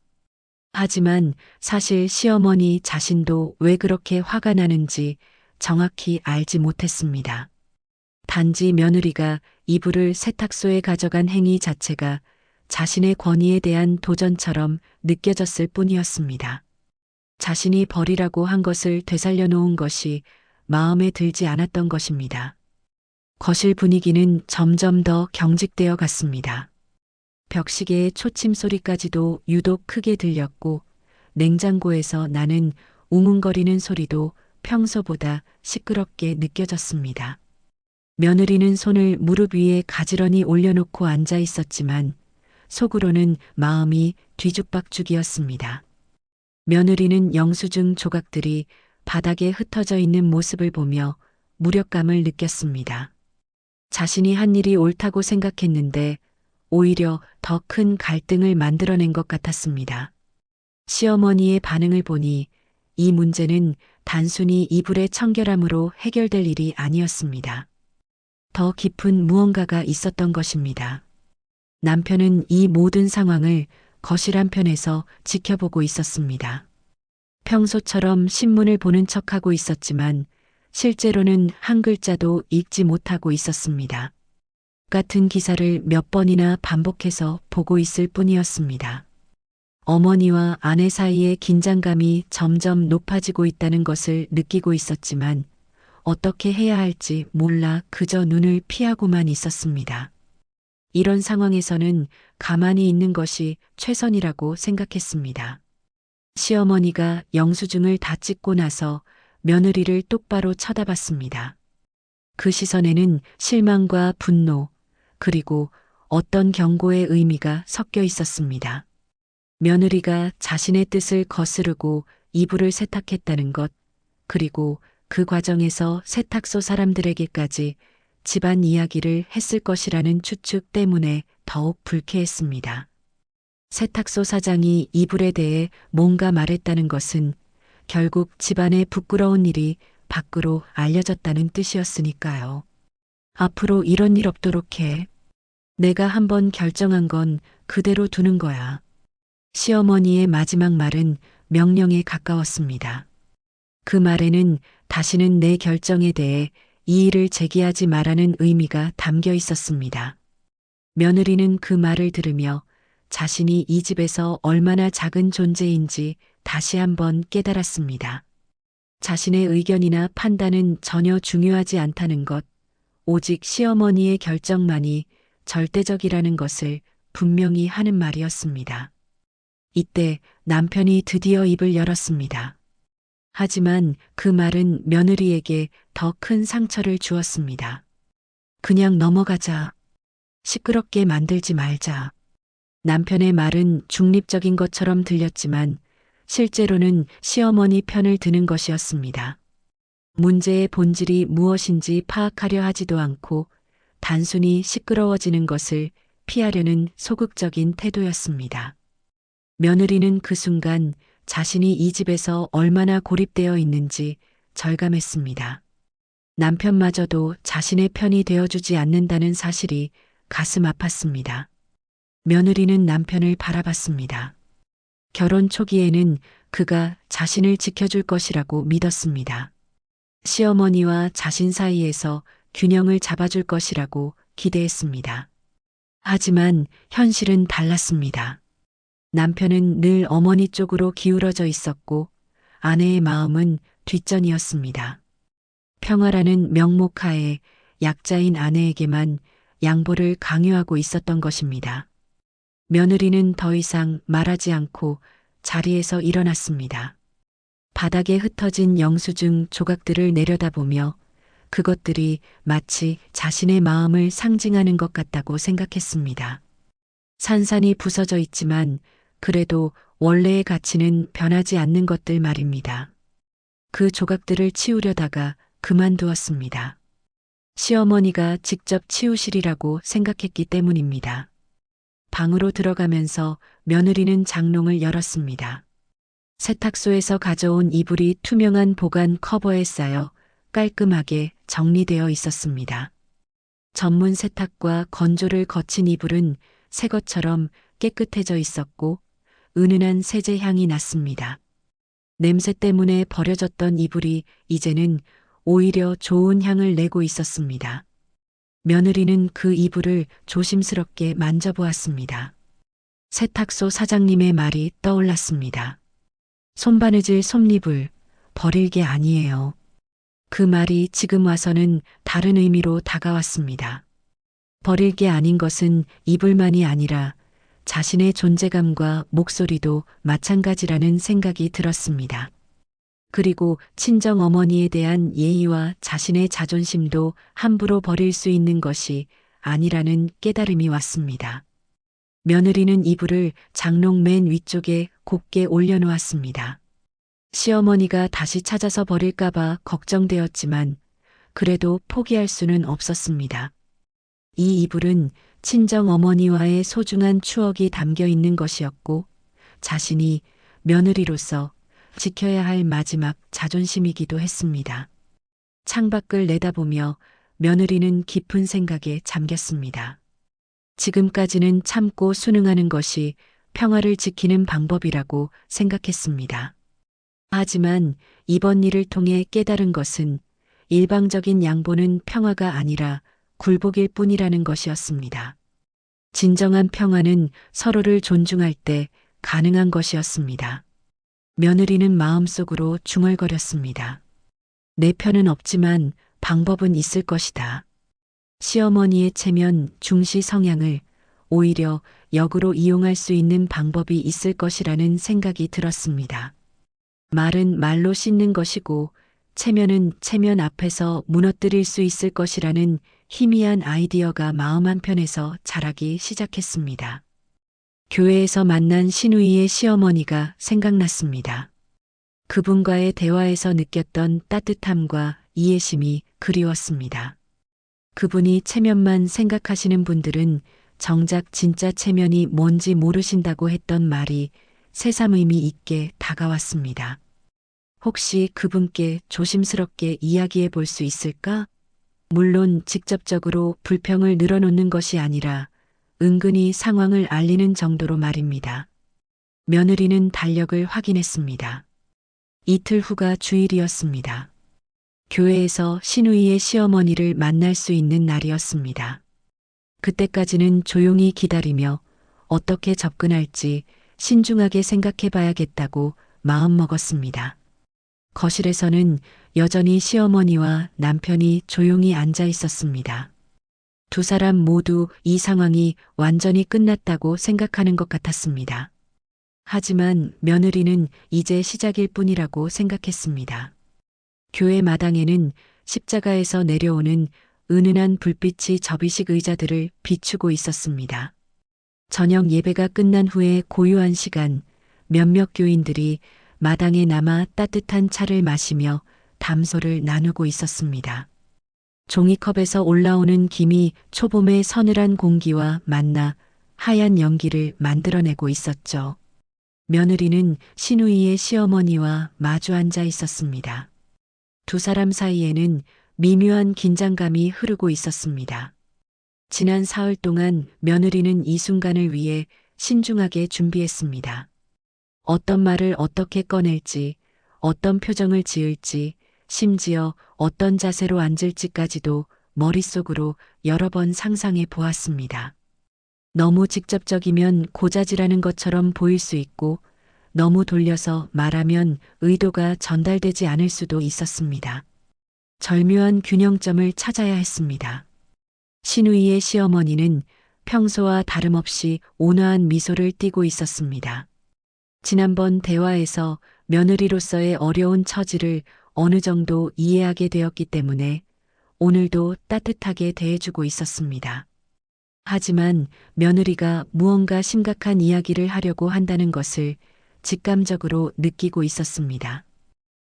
하지만 사실 시어머니 자신도 왜 그렇게 화가 나는지 정확히 알지 못했습니다. 단지 며느리가 이불을 세탁소에 가져간 행위 자체가 자신의 권위에 대한 도전처럼 느껴졌을 뿐이었습니다. 자신이 버리라고 한 것을 되살려 놓은 것이 마음에 들지 않았던 것입니다. 거실 분위기는 점점 더 경직되어 갔습니다. 벽시계의 초침 소리까지도 유독 크게 들렸고 냉장고에서 나는 웅웅거리는 소리도 평소보다 시끄럽게 느껴졌습니다. 며느리는 손을 무릎 위에 가지런히 올려놓고 앉아 있었지만 속으로는 마음이 뒤죽박죽이었습니다. 며느리는 영수증 조각들이 바닥에 흩어져 있는 모습을 보며 무력감을 느꼈습니다. 자신이 한 일이 옳다고 생각했는데 오히려 더 큰 갈등을 만들어낸 것 같았습니다. 시어머니의 반응을 보니 이 문제는 단순히 이불의 청결함으로 해결될 일이 아니었습니다. 더 깊은 무언가가 있었던 것입니다. 남편은 이 모든 상황을 거실 한편에서 지켜보고 있었습니다. 평소처럼 신문을 보는 척하고 있었지만 실제로는 한 글자도 읽지 못하고 있었습니다. 같은 기사를 몇 번이나 반복해서 보고 있을 뿐이었습니다. 어머니와 아내 사이의 긴장감이 점점 높아지고 있다는 것을 느끼고 있었지만 어떻게 해야 할지 몰라 그저 눈을 피하고만 있었습니다. 이런 상황에서는 가만히 있는 것이 최선이라고 생각했습니다. 시어머니가 영수증을 다 찍고 나서 며느리를 똑바로 쳐다봤습니다. 그 시선에는 실망과 분노, 그리고 어떤 경고의 의미가 섞여 있었습니다. 며느리가 자신의 뜻을 거스르고 이불을 세탁했다는 것, 그리고 그 과정에서 세탁소 사람들에게까지 집안 이야기를 했을 것이라는 추측 때문에 더욱 불쾌했습니다. 세탁소 사장이 이불에 대해 뭔가 말했다는 것은 결국 집안의 부끄러운 일이 밖으로 알려졌다는 뜻이었으니까요. 앞으로 이런 일 없도록 해. 내가 한번 결정한 건 그대로 두는 거야. 시어머니의 마지막 말은 명령에 가까웠습니다. 그 말에는 다시는 내 결정에 대해 이의를 제기하지 말라는 의미가 담겨 있었습니다. 며느리는 그 말을 들으며 자신이 이 집에서 얼마나 작은 존재인지 다시 한번 깨달았습니다. 자신의 의견이나 판단은 전혀 중요하지 않다는 것, 오직 시어머니의 결정만이 절대적이라는 것을 분명히 하는 말이었습니다. 이때 남편이 드디어 입을 열었습니다. 하지만 그 말은 며느리에게 더 큰 상처를 주었습니다. 그냥 넘어가자. 시끄럽게 만들지 말자. 남편의 말은 중립적인 것처럼 들렸지만 실제로는 시어머니 편을 드는 것이었습니다. 문제의 본질이 무엇인지 파악하려 하지도 않고 단순히 시끄러워지는 것을 피하려는 소극적인 태도였습니다. 며느리는 그 순간 자신이 이 집에서 얼마나 고립되어 있는지 절감했습니다. 남편마저도 자신의 편이 되어주지 않는다는 사실이 가슴 아팠습니다. 며느리는 남편을 바라봤습니다. 결혼 초기에는 그가 자신을 지켜줄 것이라고 믿었습니다. 시어머니와 자신 사이에서 균형을 잡아줄 것이라고 기대했습니다. 하지만 현실은 달랐습니다. 남편은 늘 어머니 쪽으로 기울어져 있었고 아내의 마음은 뒷전이었습니다. 평화라는 명목하에 약자인 아내에게만 양보를 강요하고 있었던 것입니다. 며느리는 더 이상 말하지 않고 자리에서 일어났습니다. 바닥에 흩어진 영수증 조각들을 내려다보며 그것들이 마치 자신의 마음을 상징하는 것 같다고 생각했습니다. 산산이 부서져 있지만 그래도 원래의 가치는 변하지 않는 것들 말입니다. 그 조각들을 치우려다가 그만두었습니다. 시어머니가 직접 치우시리라고 생각했기 때문입니다. 방으로 들어가면서 며느리는 장롱을 열었습니다. 세탁소에서 가져온 이불이 투명한 보관 커버에 쌓여 깔끔하게 정리되어 있었습니다. 전문 세탁과 건조를 거친 이불은 새 것처럼 깨끗해져 있었고 은은한 세제 향이 났습니다. 냄새 때문에 버려졌던 이불이 이제는 오히려 좋은 향을 내고 있었습니다. 며느리는 그 이불을 조심스럽게 만져보았습니다. 세탁소 사장님의 말이 떠올랐습니다. 손바느질 솜이불 버릴 게 아니에요. 그 말이 지금 와서는 다른 의미로 다가왔습니다. 버릴 게 아닌 것은 이불만이 아니라 자신의 존재감과 목소리도 마찬가지라는 생각이 들었습니다. 그리고 친정 어머니에 대한 예의와 자신의 자존심도 함부로 버릴 수 있는 것이 아니라는 깨달음이 왔습니다. 며느리는 이불을 장롱 맨 위쪽에 곱게 올려놓았습니다. 시어머니가 다시 찾아서 버릴까봐 걱정되었지만 그래도 포기할 수는 없었습니다. 이 이불은 친정 어머니와의 소중한 추억이 담겨 있는 것이었고 자신이 며느리로서 지켜야 할 마지막 자존심이기도 했습니다. 창밖을 내다보며 며느리는 깊은 생각에 잠겼습니다. 지금까지는 참고 순응하는 것이 평화를 지키는 방법이라고 생각했습니다. 하지만 이번 일을 통해 깨달은 것은 일방적인 양보는 평화가 아니라 굴복일 뿐이라는 것이었습니다. 진정한 평화는 서로를 존중할 때 가능한 것이었습니다. 며느리는 마음속으로 중얼거렸습니다. 내 편은 없지만 방법은 있을 것이다. 시어머니의 체면 중시 성향을 오히려 역으로 이용할 수 있는 방법이 있을 것이라는 생각이 들었습니다. 말은 말로 씻는 것이고 체면은 체면 앞에서 무너뜨릴 수 있을 것이라는 희미한 아이디어가 마음 한편에서 자라기 시작했습니다. 교회에서 만난 신우이의 시어머니가 생각났습니다. 그분과의 대화에서 느꼈던 따뜻함과 이해심이 그리웠습니다. 그분이 체면만 생각하시는 분들은 정작 진짜 체면이 뭔지 모르신다고 했던 말이 새삼 의미 있게 다가왔습니다. 혹시 그분께 조심스럽게 이야기해 볼 수 있을까? 물론 직접적으로 불평을 늘어놓는 것이 아니라 은근히 상황을 알리는 정도로 말입니다. 며느리는 달력을 확인했습니다. 이틀 후가 주일이었습니다. 교회에서 신우이의 시어머니를 만날 수 있는 날이었습니다. 그때까지는 조용히 기다리며 어떻게 접근할지 신중하게 생각해 봐야겠다고 마음먹었습니다. 거실에서는 여전히 시어머니와 남편이 조용히 앉아 있었습니다. 두 사람 모두 이 상황이 완전히 끝났다고 생각하는 것 같았습니다. 하지만 며느리는 이제 시작일 뿐이라고 생각했습니다. 교회 마당에는 십자가에서 내려오는 은은한 불빛이 접이식 의자들을 비추고 있었습니다. 저녁 예배가 끝난 후에 고요한 시간, 몇몇 교인들이 마당에 남아 따뜻한 차를 마시며 담소를 나누고 있었습니다. 종이컵에서 올라오는 김이 초봄의 서늘한 공기와 만나 하얀 연기를 만들어내고 있었죠. 며느리는 신우이의 시어머니와 마주 앉아 있었습니다. 두 사람 사이에는 미묘한 긴장감이 흐르고 있었습니다. 지난 사흘 동안 며느리는 이 순간을 위해 신중하게 준비했습니다. 어떤 말을 어떻게 꺼낼지, 어떤 표정을 지을지, 심지어 어떤 자세로 앉을지까지도 머릿속으로 여러 번 상상해 보았습니다. 너무 직접적이면 고자질하는 것처럼 보일 수 있고, 너무 돌려서 말하면 의도가 전달되지 않을 수도 있었습니다. 절묘한 균형점을 찾아야 했습니다. 신우이의 시어머니는 평소와 다름없이 온화한 미소를 띠고 있었습니다. 지난번 대화에서 며느리로서의 어려운 처지를 어느 정도 이해하게 되었기 때문에 오늘도 따뜻하게 대해주고 있었습니다. 하지만 며느리가 무언가 심각한 이야기를 하려고 한다는 것을 직감적으로 느끼고 있었습니다.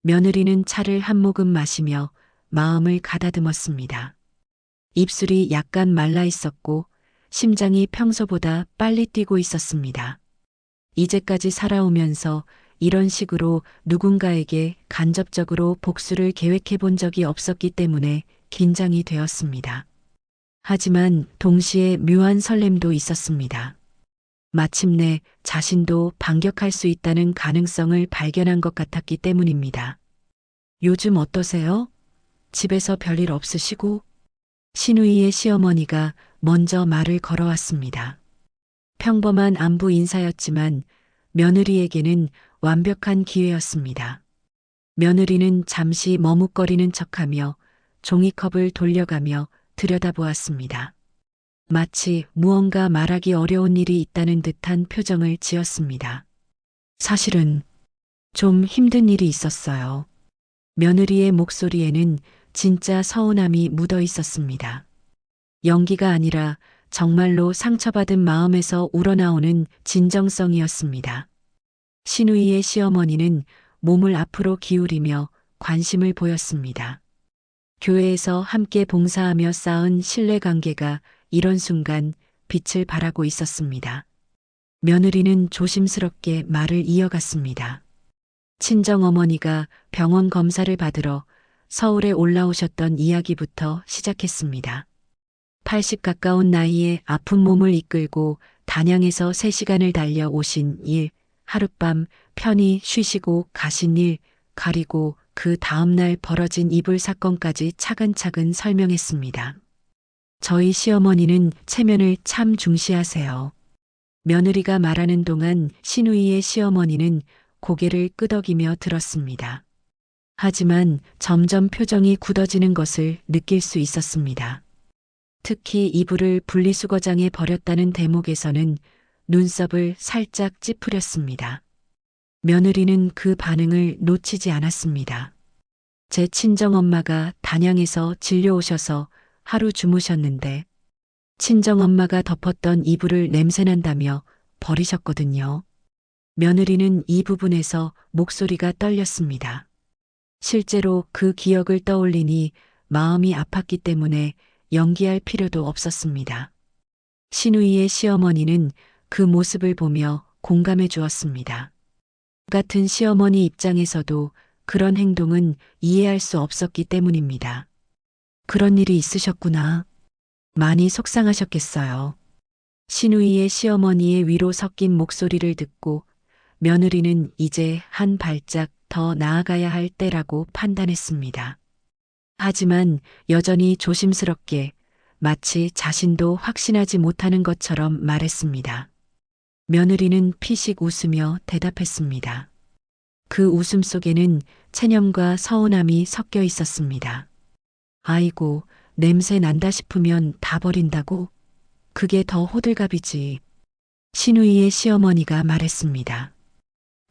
며느리는 차를 한 모금 마시며 마음을 가다듬었습니다. 입술이 약간 말라 있었고 심장이 평소보다 빨리 뛰고 있었습니다. 이제까지 살아오면서 이런 식으로 누군가에게 간접적으로 복수를 계획해 본 적이 없었기 때문에 긴장이 되었습니다. 하지만 동시에 묘한 설렘도 있었습니다. 마침내 자신도 반격할 수 있다는 가능성을 발견한 것 같았기 때문입니다. 요즘 어떠세요? 집에서 별일 없으시고? 신우이의 시어머니가 먼저 말을 걸어왔습니다. 평범한 안부 인사였지만 며느리에게는 완벽한 기회였습니다. 며느리는 잠시 머뭇거리는 척하며 종이컵을 돌려가며 들여다보았습니다. 마치 무언가 말하기 어려운 일이 있다는 듯한 표정을 지었습니다. 사실은 좀 힘든 일이 있었어요. 며느리의 목소리에는 진짜 서운함이 묻어 있었습니다. 연기가 아니라 정말로 상처받은 마음에서 우러나오는 진정성이었습니다. 신우이의 시어머니는 몸을 앞으로 기울이며 관심을 보였습니다. 교회에서 함께 봉사하며 쌓은 신뢰관계가 이런 순간 빛을 발하고 있었습니다. 며느리는 조심스럽게 말을 이어갔습니다. 친정어머니가 병원 검사를 받으러 서울에 올라오셨던 이야기부터 시작했습니다. 80 가까운 나이에 아픈 몸을 이끌고 단양에서 3시간을 달려 오신 일, 하룻밤 편히 쉬시고 가신 일, 가리고 그 다음날 벌어진 이불 사건까지 차근차근 설명했습니다. 저희 시어머니는 체면을 참 중시하세요. 며느리가 말하는 동안 신우이의 시어머니는 고개를 끄덕이며 들었습니다. 하지만 점점 표정이 굳어지는 것을 느낄 수 있었습니다. 특히 이불을 분리수거장에 버렸다는 대목에서는 눈썹을 살짝 찌푸렸습니다. 며느리는 그 반응을 놓치지 않았습니다. 제 친정엄마가 단양에서 진료 오셔서 하루 주무셨는데 친정엄마가 덮었던 이불을 냄새난다며 버리셨거든요. 며느리는 이 부분에서 목소리가 떨렸습니다. 실제로 그 기억을 떠올리니 마음이 아팠기 때문에 연기할 필요도 없었습니다. 신우이의 시어머니는 그 모습을 보며 공감해 주었습니다. 같은 시어머니 입장에서도 그런 행동은 이해할 수 없었기 때문입니다. 그런 일이 있으셨구나. 많이 속상하셨겠어요. 신우이의 시어머니의 위로 섞인 목소리를 듣고 며느리는 이제 한 발짝 더 나아가야 할 때라고 판단했습니다. 하지만 여전히 조심스럽게 마치 자신도 확신하지 못하는 것처럼 말했습니다. 며느리는 피식 웃으며 대답했습니다. 그 웃음 속에는 체념과 서운함이 섞여 있었습니다. 아이고, 냄새 난다 싶으면 다 버린다고? 그게 더 호들갑이지. 신우이의 시어머니가 말했습니다.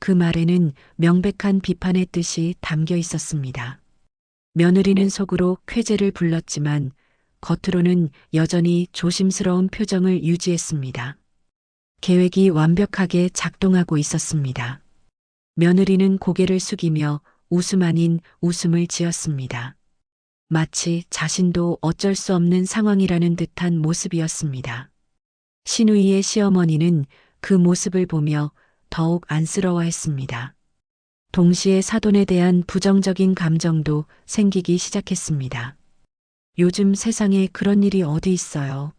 그 말에는 명백한 비판의 뜻이 담겨 있었습니다. 며느리는 속으로 쾌재를 불렀지만 겉으로는 여전히 조심스러운 표정을 유지했습니다. 계획이 완벽하게 작동하고 있었습니다. 며느리는 고개를 숙이며 웃음 아닌 웃음을 지었습니다. 마치 자신도 어쩔 수 없는 상황이라는 듯한 모습이었습니다. 신우이의 시어머니는 그 모습을 보며 더욱 안쓰러워했습니다. 동시에 사돈에 대한 부정적인 감정도 생기기 시작했습니다. 요즘 세상에 그런 일이 어디 있어요.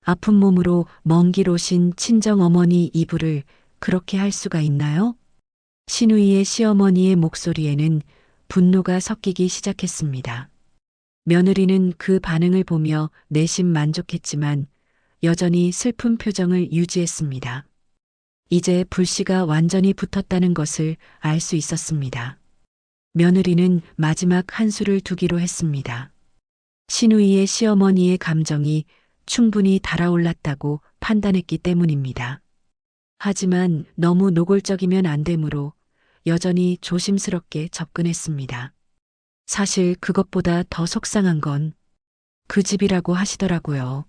아픈 몸으로 먼 길 오신 친정 어머니 이불을 그렇게 할 수가 있나요? 신우이의 시어머니의 목소리에는 분노가 섞이기 시작했습니다. 며느리는 그 반응을 보며 내심 만족했지만 여전히 슬픈 표정을 유지했습니다. 이제 불씨가 완전히 붙었다는 것을 알 수 있었습니다. 며느리는 마지막 한수를 두기로 했습니다. 신우이의 시어머니의 감정이 충분히 달아올랐다고 판단했기 때문입니다. 하지만 너무 노골적이면 안 되므로 여전히 조심스럽게 접근했습니다. 사실 그것보다 더 속상한 건 그 집이라고 하시더라고요.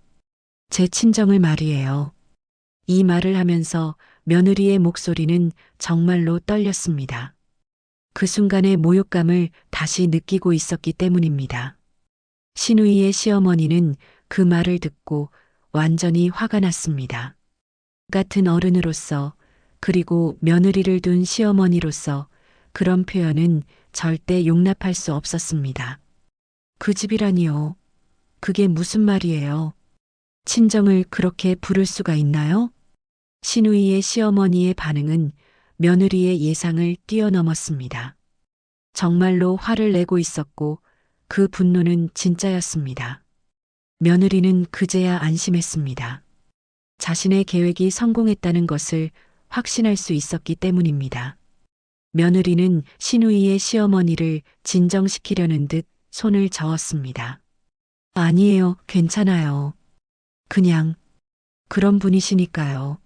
제 친정을 말이에요. 이 말을 하면서 며느리의 목소리는 정말로 떨렸습니다. 그 순간의 모욕감을 다시 느끼고 있었기 때문입니다. 신우이의 시어머니는 그 말을 듣고 완전히 화가 났습니다. 같은 어른으로서 그리고 며느리를 둔 시어머니로서 그런 표현은 절대 용납할 수 없었습니다. 그 집이라니요. 그게 무슨 말이에요? 친정을 그렇게 부를 수가 있나요? 신우이의 시어머니의 반응은 며느리의 예상을 뛰어넘었습니다. 정말로 화를 내고 있었고 그 분노는 진짜였습니다. 며느리는 그제야 안심했습니다. 자신의 계획이 성공했다는 것을 확신할 수 있었기 때문입니다. 며느리는 신우이의 시어머니를 진정시키려는 듯 손을 저었습니다. 아니에요, 괜찮아요. 그냥 그런 분이시니까요.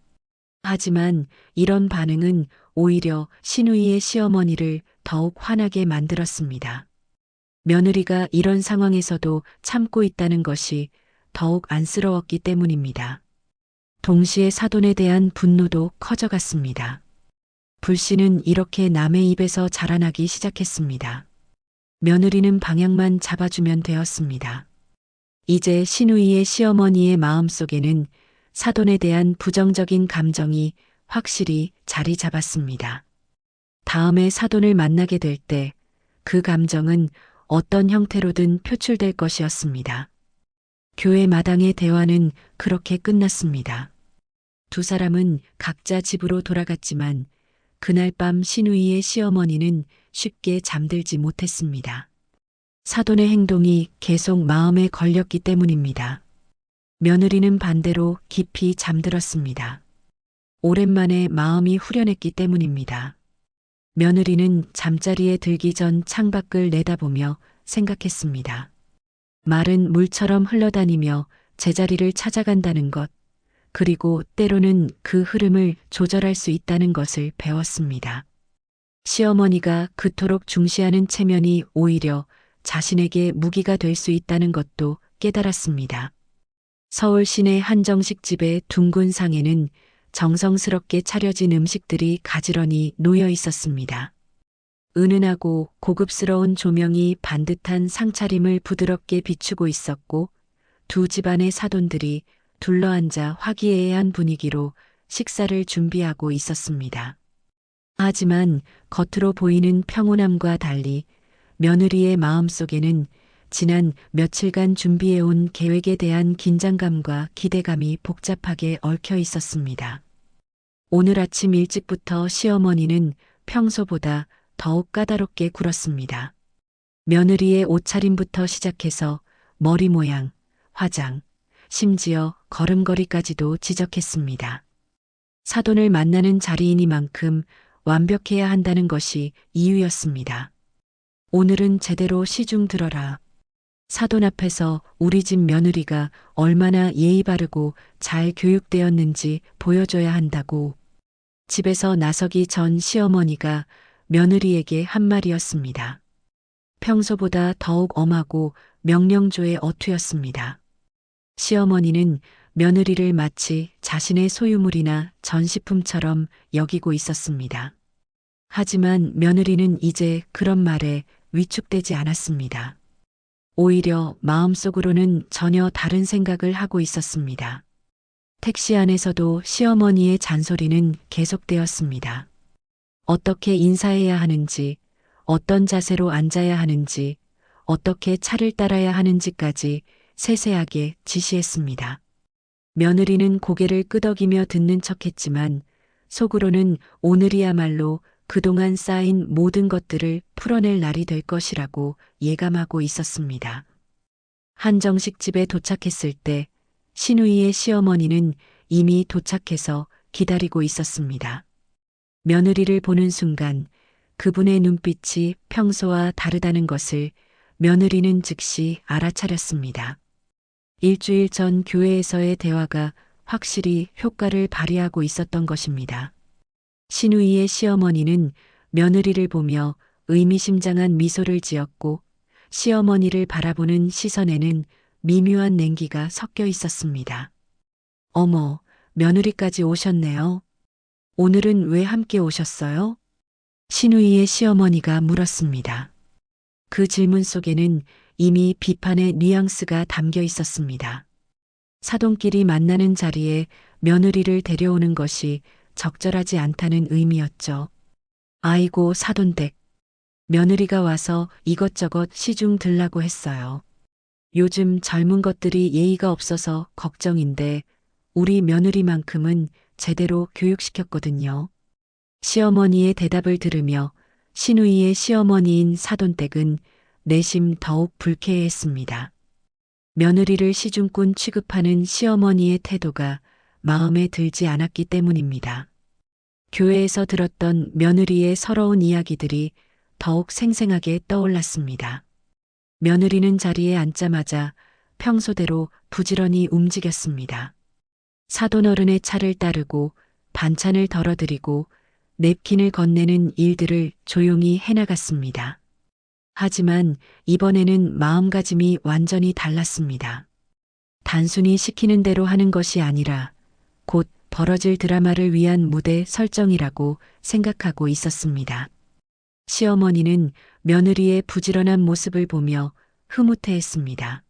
하지만 이런 반응은 오히려 신우이의 시어머니를 더욱 화나게 만들었습니다. 며느리가 이런 상황에서도 참고 있다는 것이 더욱 안쓰러웠기 때문입니다. 동시에 사돈에 대한 분노도 커져갔습니다. 불씨는 이렇게 남의 입에서 자라나기 시작했습니다. 며느리는 방향만 잡아주면 되었습니다. 이제 신우이의 시어머니의 마음속에는 사돈에 대한 부정적인 감정이 확실히 자리 잡았습니다. 다음에 사돈을 만나게 될 때 그 감정은 어떤 형태로든 표출될 것이었습니다. 교회 마당의 대화는 그렇게 끝났습니다. 두 사람은 각자 집으로 돌아갔지만 그날 밤 신우이의 시어머니는 쉽게 잠들지 못했습니다. 사돈의 행동이 계속 마음에 걸렸기 때문입니다. 며느리는 반대로 깊이 잠들었습니다. 오랜만에 마음이 후련했기 때문입니다. 며느리는 잠자리에 들기 전 창밖을 내다보며 생각했습니다. 말은 물처럼 흘러다니며 제자리를 찾아간다는 것, 그리고 때로는 그 흐름을 조절할 수 있다는 것을 배웠습니다. 시어머니가 그토록 중시하는 체면이 오히려 자신에게 무기가 될 수 있다는 것도 깨달았습니다. 서울 시내 한정식 집의 둥근 상에는 정성스럽게 차려진 음식들이 가지런히 놓여 있었습니다. 은은하고 고급스러운 조명이 반듯한 상차림을 부드럽게 비추고 있었고 두 집안의 사돈들이 둘러앉아 화기애애한 분위기로 식사를 준비하고 있었습니다. 하지만 겉으로 보이는 평온함과 달리 며느리의 마음속에는 지난 며칠간 준비해온 계획에 대한 긴장감과 기대감이 복잡하게 얽혀 있었습니다. 오늘 아침 일찍부터 시어머니는 평소보다 더욱 까다롭게 굴었습니다. 며느리의 옷차림부터 시작해서 머리 모양, 화장, 심지어 걸음걸이까지도 지적했습니다. 사돈을 만나는 자리이니만큼 완벽해야 한다는 것이 이유였습니다. 오늘은 제대로 시중 들어라. 사돈 앞에서 우리 집 며느리가 얼마나 예의 바르고 잘 교육되었는지 보여줘야 한다고. 집에서 나서기 전 시어머니가 며느리에게 한 말이었습니다. 평소보다 더욱 엄하고 명령조의 어투였습니다. 시어머니는 며느리를 마치 자신의 소유물이나 전시품처럼 여기고 있었습니다. 하지만 며느리는 이제 그런 말에 위축되지 않았습니다. 오히려 마음속으로는 전혀 다른 생각을 하고 있었습니다. 택시 안에서도 시어머니의 잔소리는 계속되었습니다. 어떻게 인사해야 하는지, 어떤 자세로 앉아야 하는지, 어떻게 차를 따라야 하는지까지 세세하게 지시했습니다. 며느리는 고개를 끄덕이며 듣는 척했지만 속으로는 오늘이야말로 그동안 쌓인 모든 것들을 풀어낼 날이 될 것이라고 예감하고 있었습니다. 한정식집에 도착했을 때 신우이의 시어머니는 이미 도착해서 기다리고 있었습니다. 며느리를 보는 순간 그분의 눈빛이 평소와 다르다는 것을 며느리는 즉시 알아차렸습니다. 일주일 전 교회에서의 대화가 확실히 효과를 발휘하고 있었던 것입니다. 신우이의 시어머니는 며느리를 보며 의미심장한 미소를 지었고 시어머니를 바라보는 시선에는 미묘한 냉기가 섞여 있었습니다. 어머, 며느리까지 오셨네요. 오늘은 왜 함께 오셨어요? 신우이의 시어머니가 물었습니다. 그 질문 속에는 이미 비판의 뉘앙스가 담겨 있었습니다. 사돈끼리 만나는 자리에 며느리를 데려오는 것이 적절하지 않다는 의미였죠. 아이고 사돈댁. 며느리가 와서 이것저것 시중 들라고 했어요. 요즘 젊은 것들이 예의가 없어서 걱정인데 우리 며느리만큼은 제대로 교육시켰거든요. 시어머니의 대답을 들으며 신우이의 시어머니인 사돈댁은 내심 더욱 불쾌해했습니다. 며느리를 시중꾼 취급하는 시어머니의 태도가 마음에 들지 않았기 때문입니다. 교회에서 들었던 며느리의 서러운 이야기들이 더욱 생생하게 떠올랐습니다. 며느리는 자리에 앉자마자 평소대로 부지런히 움직였습니다. 사돈어른의 차를 따르고 반찬을 덜어드리고 냅킨을 건네는 일들을 조용히 해나갔습니다. 하지만 이번에는 마음가짐이 완전히 달랐습니다. 단순히 시키는 대로 하는 것이 아니라 곧 벌어질 드라마를 위한 무대 설정이라고 생각하고 있었습니다. 시어머니는 며느리의 부지런한 모습을 보며 흐뭇해했습니다.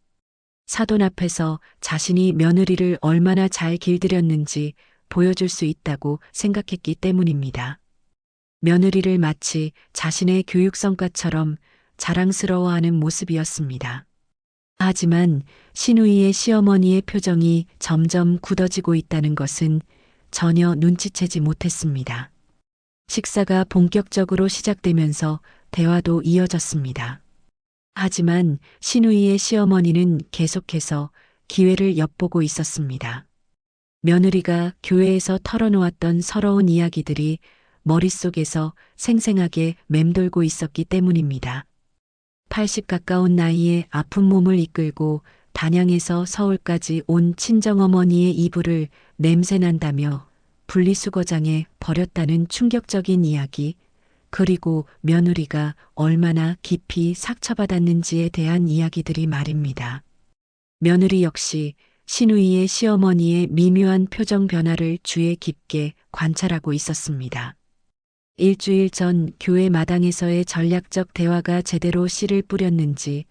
사돈 앞에서 자신이 며느리를 얼마나 잘 길들였는지 보여줄 수 있다고 생각했기 때문입니다. 며느리를 마치 자신의 교육 성과처럼 자랑스러워하는 모습이었습니다. 하지만 신우이의 시어머니의 표정이 점점 굳어지고 있다는 것은 전혀 눈치채지 못했습니다. 식사가 본격적으로 시작되면서 대화도 이어졌습니다. 하지만 신우이의 시어머니는 계속해서 기회를 엿보고 있었습니다. 며느리가 교회에서 털어놓았던 서러운 이야기들이 머릿속에서 생생하게 맴돌고 있었기 때문입니다. 80 가까운 나이에 아픈 몸을 이끌고 단양에서 서울까지 온 친정어머니의 이불을 냄새난다며 분리수거장에 버렸다는 충격적인 이야기, 그리고 며느리가 얼마나 깊이 상처받았는지에 대한 이야기들이 말입니다. 며느리 역시 신우이의 시어머니의 미묘한 표정 변화를 주의 깊게 관찰하고 있었습니다. 일주일 전 교회 마당에서의 전략적 대화가 제대로 씨를 뿌렸는지,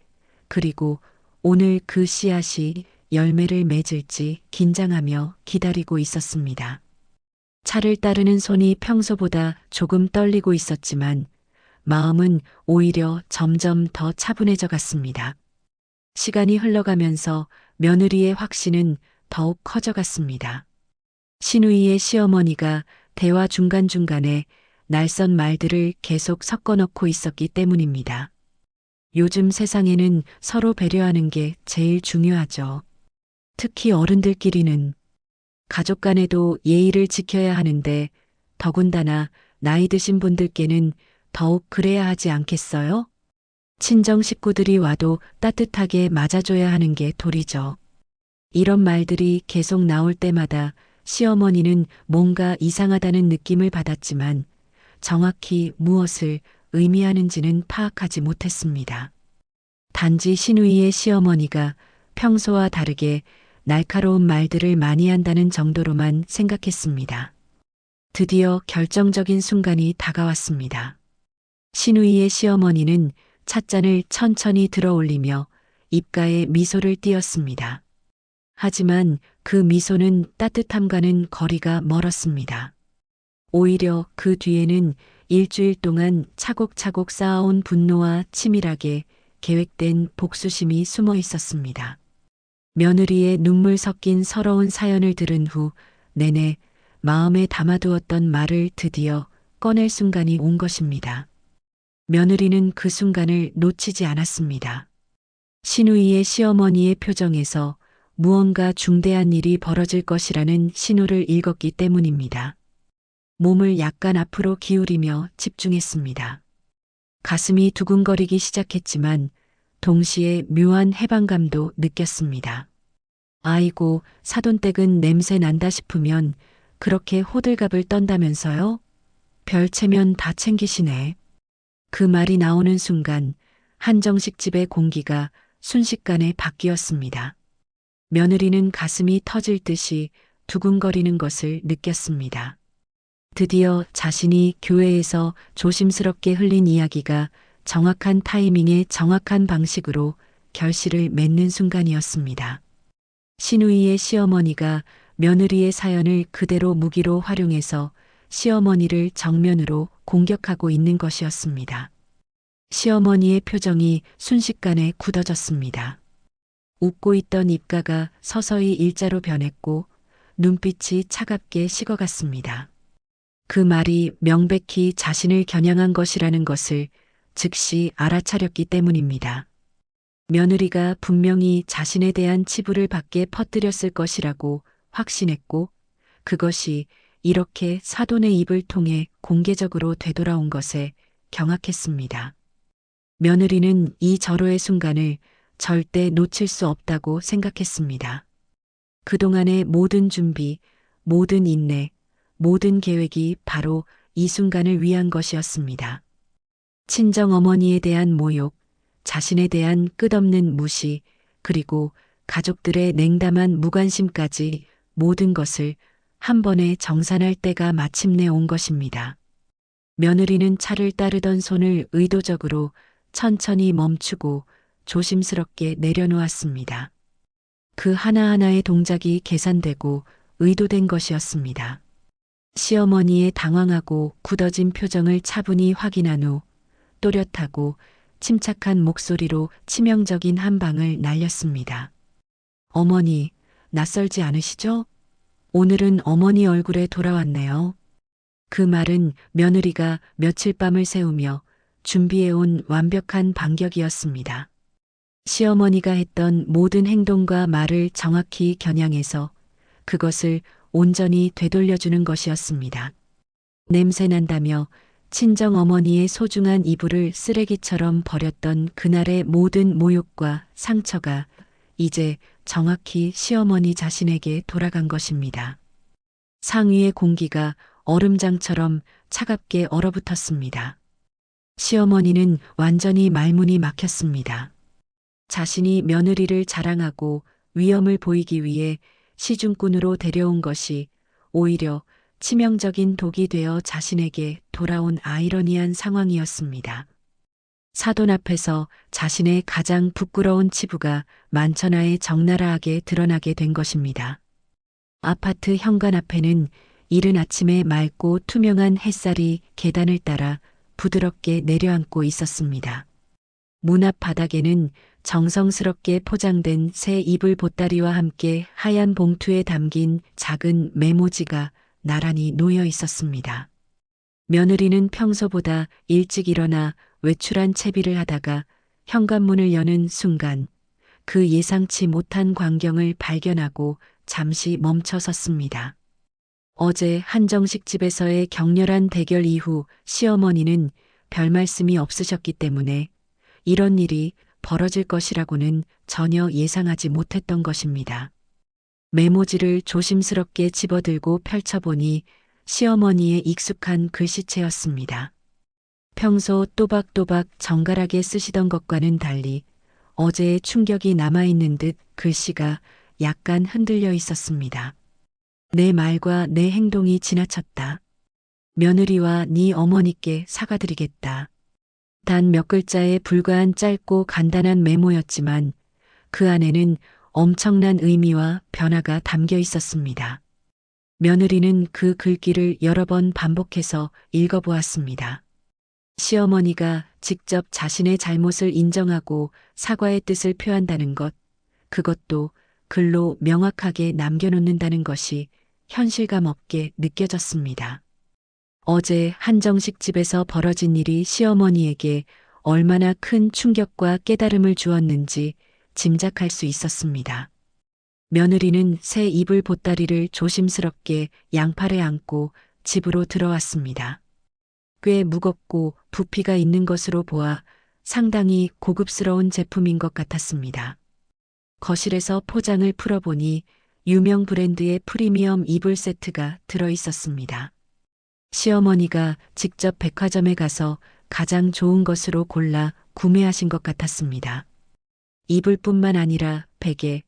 그리고 오늘 그 씨앗이 열매를 맺을지 긴장하며 기다리고 있었습니다. 차를 따르는 손이 평소보다 조금 떨리고 있었지만 마음은 오히려 점점 더 차분해져 갔습니다. 시간이 흘러가면서 며느리의 확신은 더욱 커져갔습니다. 신우이의 시어머니가 대화 중간중간에 날선 말들을 계속 섞어 넣고 있었기 때문입니다. 요즘 세상에는 서로 배려하는 게 제일 중요하죠. 특히 어른들끼리는. 가족 간에도 예의를 지켜야 하는데 더군다나 나이 드신 분들께는 더욱 그래야 하지 않겠어요? 친정 식구들이 와도 따뜻하게 맞아줘야 하는 게 도리죠. 이런 말들이 계속 나올 때마다 시어머니는 뭔가 이상하다는 느낌을 받았지만 정확히 무엇을 의미하는지는 파악하지 못했습니다. 단지 신우이의 시어머니가 평소와 다르게 날카로운 말들을 많이 한다는 정도로만 생각했습니다. 드디어 결정적인 순간이 다가왔습니다. 신우이의 시어머니는 찻잔을 천천히 들어 올리며 입가에 미소를 띄었습니다. 하지만 그 미소는 따뜻함과는 거리가 멀었습니다. 오히려 그 뒤에는 일주일 동안 차곡차곡 쌓아온 분노와 치밀하게 계획된 복수심이 숨어 있었습니다. 며느리의 눈물 섞인 서러운 사연을 들은 후 내내 마음에 담아두었던 말을 드디어 꺼낼 순간이 온 것입니다. 며느리는 그 순간을 놓치지 않았습니다. 신우이의 시어머니의 표정에서 무언가 중대한 일이 벌어질 것이라는 신호를 읽었기 때문입니다. 몸을 약간 앞으로 기울이며 집중했습니다. 가슴이 두근거리기 시작했지만 동시에 묘한 해방감도 느꼈습니다. 아이고, 사돈댁은 냄새 난다 싶으면 그렇게 호들갑을 떤다면서요? 별체면 다 챙기시네. 그 말이 나오는 순간 한정식 집의 공기가 순식간에 바뀌었습니다. 며느리는 가슴이 터질 듯이 두근거리는 것을 느꼈습니다. 드디어 자신이 교회에서 조심스럽게 흘린 이야기가 정확한 타이밍에 정확한 방식으로 결실을 맺는 순간이었습니다. 신우이의 시어머니가 며느리의 사연을 그대로 무기로 활용해서 시어머니를 정면으로 공격하고 있는 것이었습니다. 시어머니의 표정이 순식간에 굳어졌습니다. 웃고 있던 입가가 서서히 일자로 변했고 눈빛이 차갑게 식어갔습니다. 그 말이 명백히 자신을 겨냥한 것이라는 것을 즉시 알아차렸기 때문입니다. 며느리가 분명히 자신에 대한 치부를 밖에 퍼뜨렸을 것이라고 확신했고 그것이 이렇게 사돈의 입을 통해 공개적으로 되돌아온 것에 경악했습니다. 며느리는 이 절호의 순간을 절대 놓칠 수 없다고 생각했습니다. 그동안의 모든 준비, 모든 인내, 모든 계획이 바로 이 순간을 위한 것이었습니다. 친정어머니에 대한 모욕, 자신에 대한 끝없는 무시, 그리고 가족들의 냉담한 무관심까지 모든 것을 한 번에 정산할 때가 마침내 온 것입니다. 며느리는 차를 따르던 손을 의도적으로 천천히 멈추고 조심스럽게 내려놓았습니다. 그 하나하나의 동작이 계산되고 의도된 것이었습니다. 시어머니의 당황하고 굳어진 표정을 차분히 확인한 후 또렷하고 침착한 목소리로 치명적인 한 방을 날렸습니다. 어머니, 낯설지 않으시죠? 오늘은 어머니 얼굴에 돌아왔네요. 그 말은 며느리가 며칠 밤을 새우며 준비해온 완벽한 반격이었습니다. 시어머니가 했던 모든 행동과 말을 정확히 겨냥해서 그것을 온전히 되돌려주는 것이었습니다. 냄새 난다며 친정어머니의 소중한 이불을 쓰레기처럼 버렸던 그날의 모든 모욕과 상처가 이제 정확히 시어머니 자신에게 돌아간 것입니다. 상위의 공기가 얼음장처럼 차갑게 얼어붙었습니다. 시어머니는 완전히 말문이 막혔습니다. 자신이 며느리를 자랑하고 위엄을 보이기 위해 시중꾼으로 데려온 것이 오히려 치명적인 독이 되어 자신에게 돌아온 아이러니한 상황이었습니다. 사돈 앞에서 자신의 가장 부끄러운 치부가 만천하에 적나라하게 드러나게 된 것입니다. 아파트 현관 앞에는 이른 아침에 맑고 투명한 햇살이 계단을 따라 부드럽게 내려앉고 있었습니다. 문 앞 바닥에는 정성스럽게 포장된 새 이불 보따리와 함께 하얀 봉투에 담긴 작은 메모지가 나란히 놓여 있었습니다. 며느리는 평소보다 일찍 일어나 외출한 채비를 하다가 현관문을 여는 순간 그 예상치 못한 광경을 발견하고 잠시 멈춰 섰습니다. 어제 한정식 집에서의 격렬한 대결 이후 시어머니는 별 말씀이 없으셨기 때문에 이런 일이 벌어질 것이라고는 전혀 예상하지 못했던 것입니다. 메모지를 조심스럽게 집어들고 펼쳐보니 시어머니의 익숙한 글씨체였습니다. 평소 또박또박 정갈하게 쓰시던 것과는 달리 어제의 충격이 남아있는 듯 글씨가 약간 흔들려 있었습니다. 내 말과 내 행동이 지나쳤다. 며느리와 네 어머니께 사과드리겠다. 단 몇 글자에 불과한 짧고 간단한 메모였지만 그 안에는 엄청난 의미와 변화가 담겨 있었습니다. 며느리는 그 글귀를 여러 번 반복해서 읽어보았습니다. 시어머니가 직접 자신의 잘못을 인정하고 사과의 뜻을 표한다는 것, 그것도 글로 명확하게 남겨놓는다는 것이 현실감 없게 느껴졌습니다. 어제 한정식 집에서 벌어진 일이 시어머니에게 얼마나 큰 충격과 깨달음을 주었는지 짐작할 수 있었습니다. 며느리는 새 이불 보따리를 조심스럽게 양팔에 안고 집으로 들어왔습니다. 꽤 무겁고 부피가 있는 것으로 보아 상당히 고급스러운 제품인 것 같았습니다. 거실에서 포장을 풀어보니 유명 브랜드의 프리미엄 이불 세트가 들어 있었습니다. 시어머니가 직접 백화점에 가서 가장 좋은 것으로 골라 구매하신 것 같았습니다. 이불뿐만 아니라 베개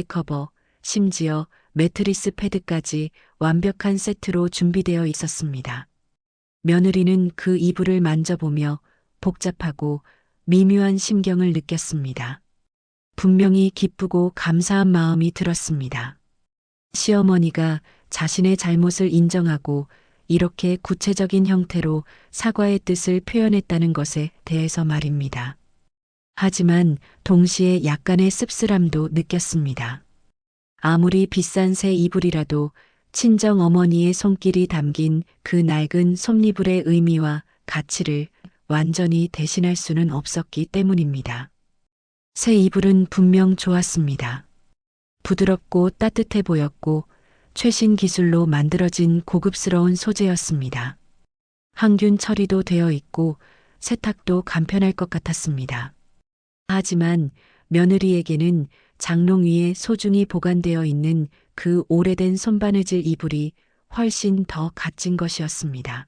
커버, 심지어 매트리스 패드까지 완벽한 세트로 준비되어 있었습니다. 며느리는 그 이불을 만져보며 복잡하고 미묘한 심경을 느꼈습니다. 분명히 기쁘고 감사한 마음이 들었습니다. 시어머니가 자신의 잘못을 인정하고 이렇게 구체적인 형태로 사과의 뜻을 표현했다는 것에 대해서 말입니다. 하지만 동시에 약간의 씁쓸함도 느꼈습니다. 아무리 비싼 새 이불이라도 친정 어머니의 손길이 담긴 그 낡은 솜이불의 의미와 가치를 완전히 대신할 수는 없었기 때문입니다. 새 이불은 분명 좋았습니다. 부드럽고 따뜻해 보였고 최신 기술로 만들어진 고급스러운 소재였습니다. 항균 처리도 되어 있고 세탁도 간편할 것 같았습니다. 하지만 며느리에게는 장롱 위에 소중히 보관되어 있는 그 오래된 손바느질 이불이 훨씬 더 값진 것이었습니다.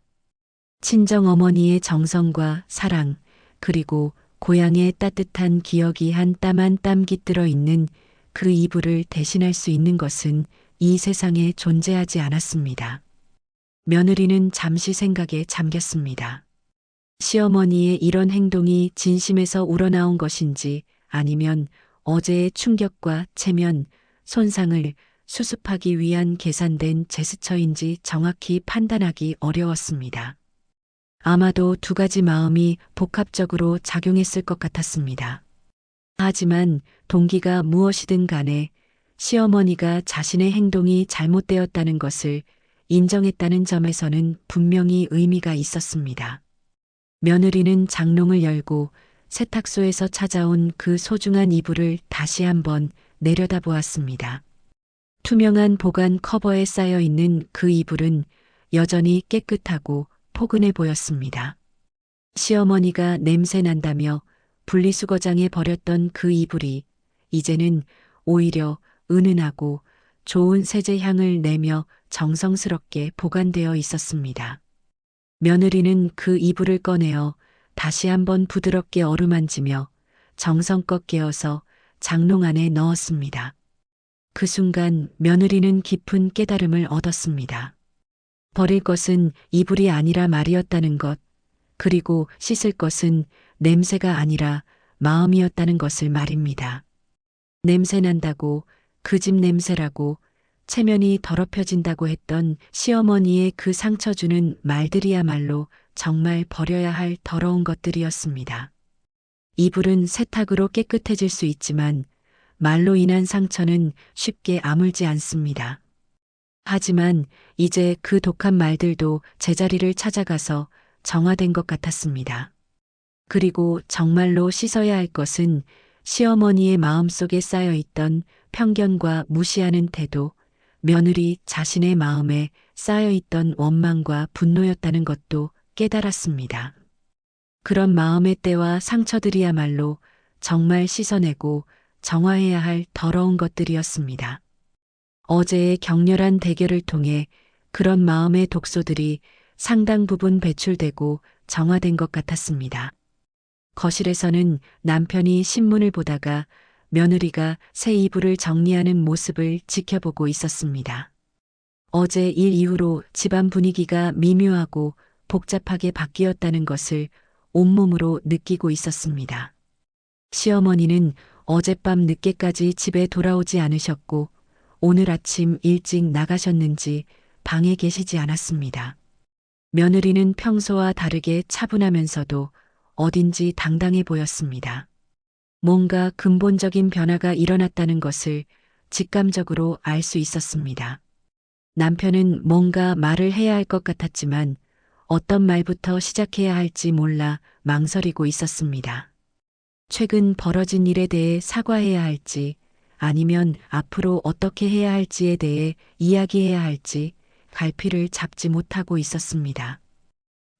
친정 어머니의 정성과 사랑, 그리고 고향의 따뜻한 기억이 한 땀 한 땀 깃들어 있는 그 이불을 대신할 수 있는 것은 이 세상에 존재하지 않았습니다. 며느리는 잠시 생각에 잠겼습니다. 시어머니의 이런 행동이 진심에서 우러나온 것인지 아니면 어제의 충격과 체면, 손상을 수습하기 위한 계산된 제스처인지 정확히 판단하기 어려웠습니다. 아마도 두 가지 마음이 복합적으로 작용했을 것 같았습니다. 하지만 동기가 무엇이든 간에 시어머니가 자신의 행동이 잘못되었다는 것을 인정했다는 점에서는 분명히 의미가 있었습니다. 며느리는 장롱을 열고 세탁소에서 찾아온 그 소중한 이불을 다시 한번 내려다보았습니다. 투명한 보관 커버에 쌓여 있는 그 이불은 여전히 깨끗하고 포근해 보였습니다. 시어머니가 냄새 난다며 분리수거장에 버렸던 그 이불이 이제는 오히려 은은하고 좋은 세제 향을 내며 정성스럽게 보관되어 있었습니다. 며느리는 그 이불을 꺼내어 다시 한번 부드럽게 어루만지며 정성껏 깨어서 장롱 안에 넣었습니다. 그 순간 며느리는 깊은 깨달음을 얻었습니다. 버릴 것은 이불이 아니라 말이었다는 것, 그리고 씻을 것은 냄새가 아니라 마음이었다는 것을 말입니다. 냄새 난다고, 그 집 냄새라고, 체면이 더럽혀진다고 했던 시어머니의 그 상처 주는 말들이야말로 정말 버려야 할 더러운 것들이었습니다. 이불은 세탁으로 깨끗해질 수 있지만 말로 인한 상처는 쉽게 아물지 않습니다. 하지만 이제 그 독한 말들도 제자리를 찾아가서 정화된 것 같았습니다. 그리고 정말로 씻어야 할 것은 시어머니의 마음속에 쌓여있던 편견과 무시하는 태도, 며느리 자신의 마음에 쌓여있던 원망과 분노였다는 것도 깨달았습니다. 그런 마음의 때와 상처들이야말로 정말 씻어내고 정화해야 할 더러운 것들이었습니다. 어제의 격렬한 대결을 통해 그런 마음의 독소들이 상당 부분 배출되고 정화된 것 같았습니다. 거실에서는 남편이 신문을 보다가 며느리가 새 이불을 정리하는 모습을 지켜보고 있었습니다. 어제 일 이후로 집안 분위기가 미묘하고 복잡하게 바뀌었다는 것을 온몸으로 느끼고 있었습니다. 시어머니는 어젯밤 늦게까지 집에 돌아오지 않으셨고 오늘 아침 일찍 나가셨는지 방에 계시지 않았습니다. 며느리는 평소와 다르게 차분하면서도 어딘지 당당해 보였습니다. 뭔가 근본적인 변화가 일어났다는 것을 직감적으로 알 수 있었습니다. 남편은 뭔가 말을 해야 할 것 같았지만 어떤 말부터 시작해야 할지 몰라 망설이고 있었습니다. 최근 벌어진 일에 대해 사과해야 할지 아니면 앞으로 어떻게 해야 할지에 대해 이야기해야 할지 갈피를 잡지 못하고 있었습니다.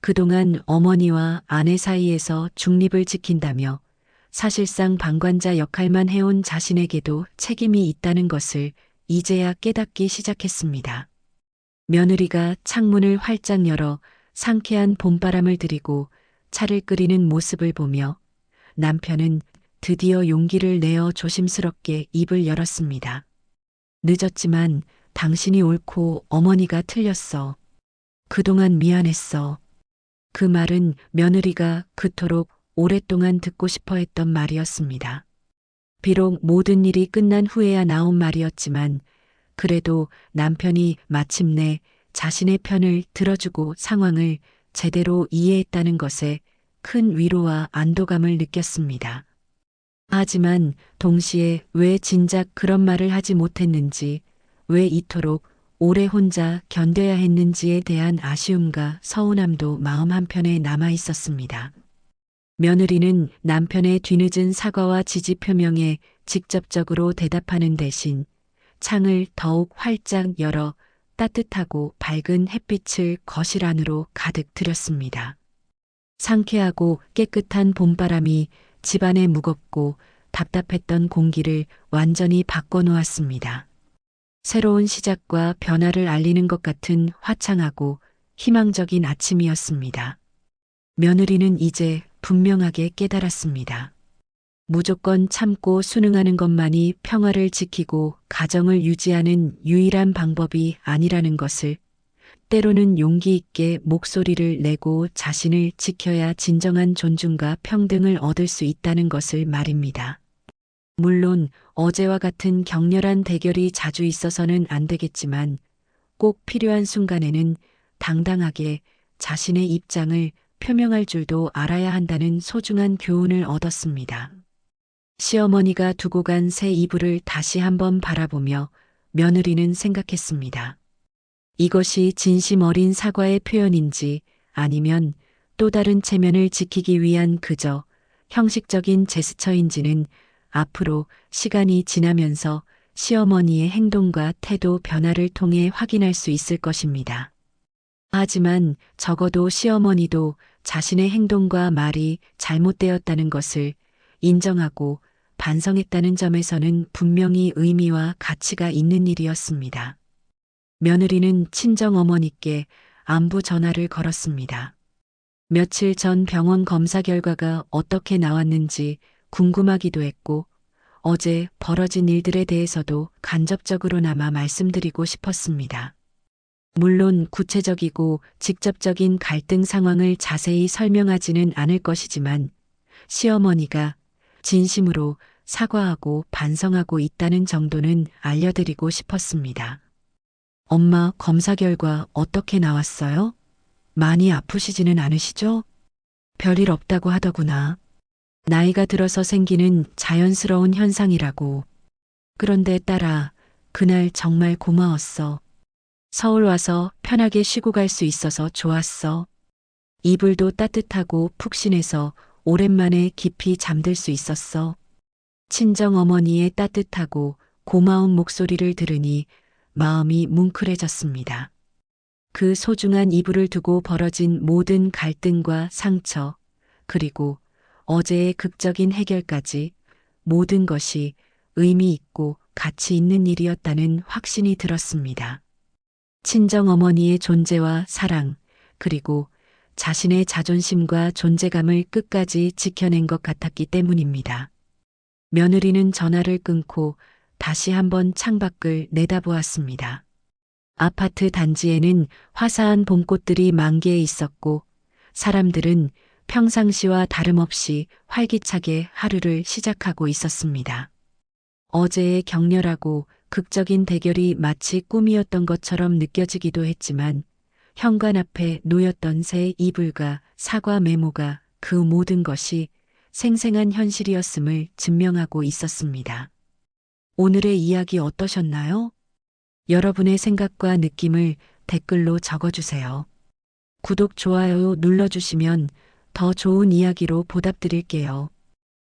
그동안 어머니와 아내 사이에서 중립을 지킨다며 사실상 방관자 역할만 해온 자신에게도 책임이 있다는 것을 이제야 깨닫기 시작했습니다. 며느리가 창문을 활짝 열어 상쾌한 봄바람을 들이고 차를 끓이는 모습을 보며 남편은 드디어 용기를 내어 조심스럽게 입을 열었습니다. 늦었지만 당신이 옳고 어머니가 틀렸어. 그동안 미안했어. 그 말은 며느리가 그토록 오랫동안 듣고 싶어 했던 말이었습니다. 비록 모든 일이 끝난 후에야 나온 말이었지만 그래도 남편이 마침내 자신의 편을 들어주고 상황을 제대로 이해했다는 것에 큰 위로와 안도감을 느꼈습니다. 하지만 동시에 왜 진작 그런 말을 하지 못했는지, 왜 이토록 오래 혼자 견뎌야 했는지에 대한 아쉬움과 서운함도 마음 한편에 남아 있었습니다. 며느리는 남편의 뒤늦은 사과와 지지 표명에 직접적으로 대답하는 대신 창을 더욱 활짝 열어 따뜻하고 밝은 햇빛을 거실 안으로 가득 들였습니다. 상쾌하고 깨끗한 봄바람이 집안의 무겁고 답답했던 공기를 완전히 바꿔놓았습니다. 새로운 시작과 변화를 알리는 것 같은 화창하고 희망적인 아침이었습니다. 며느리는 이제 분명하게 깨달았습니다. 무조건 참고 순응하는 것만이 평화를 지키고 가정을 유지하는 유일한 방법이 아니라는 것을, 때로는 용기 있게 목소리를 내고 자신을 지켜야 진정한 존중과 평등을 얻을 수 있다는 것을 말입니다. 물론 어제와 같은 격렬한 대결이 자주 있어서는 안 되겠지만 꼭 필요한 순간에는 당당하게 자신의 입장을 표명할 줄도 알아야 한다는 소중한 교훈을 얻었습니다. 시어머니가 두고 간 새 이불을 다시 한번 바라보며 며느리는 생각했습니다. 이것이 진심 어린 사과의 표현인지 아니면 또 다른 체면을 지키기 위한 그저 형식적인 제스처인지는 앞으로 시간이 지나면서 시어머니의 행동과 태도 변화를 통해 확인할 수 있을 것입니다. 하지만 적어도 시어머니도 자신의 행동과 말이 잘못되었다는 것을 인정하고 반성했다는 점에서는 분명히 의미와 가치가 있는 일이었습니다. 며느리는 친정어머니께 안부 전화를 걸었습니다. 며칠 전 병원 검사 결과가 어떻게 나왔는지 궁금하기도 했고 어제 벌어진 일들에 대해서도 간접적으로나마 말씀드리고 싶었습니다. 물론 구체적이고 직접적인 갈등 상황을 자세히 설명하지는 않을 것이지만 시어머니가 진심으로 사과하고 반성하고 있다는 정도는 알려드리고 싶었습니다. 엄마, 검사 결과 어떻게 나왔어요? 많이 아프시지는 않으시죠? 별일 없다고 하더구나. 나이가 들어서 생기는 자연스러운 현상이라고. 그런데 딸아, 그날 정말 고마웠어. 서울 와서 편하게 쉬고 갈 수 있어서 좋았어. 이불도 따뜻하고 푹신해서 오랜만에 깊이 잠들 수 있었어. 친정어머니의 따뜻하고 고마운 목소리를 들으니 마음이 뭉클해졌습니다. 그 소중한 이불을 두고 벌어진 모든 갈등과 상처, 그리고 어제의 극적인 해결까지 모든 것이 의미 있고 가치 있는 일이었다는 확신이 들었습니다. 친정어머니의 존재와 사랑, 그리고 자신의 자존심과 존재감을 끝까지 지켜낸 것 같았기 때문입니다. 며느리는 전화를 끊고 다시 한번 창밖을 내다보았습니다. 아파트 단지에는 화사한 봄꽃들이 만개해 있었고 사람들은 평상시와 다름없이 활기차게 하루를 시작하고 있었습니다. 어제의 격렬하고 극적인 대결이 마치 꿈이었던 것처럼 느껴지기도 했지만 현관 앞에 놓였던 새 이불과 사과 메모가 그 모든 것이 생생한 현실이었음을 증명하고 있었습니다. 오늘의 이야기 어떠셨나요? 여러분의 생각과 느낌을 댓글로 적어주세요. 구독, 좋아요 눌러주시면 더 좋은 이야기로 보답드릴게요.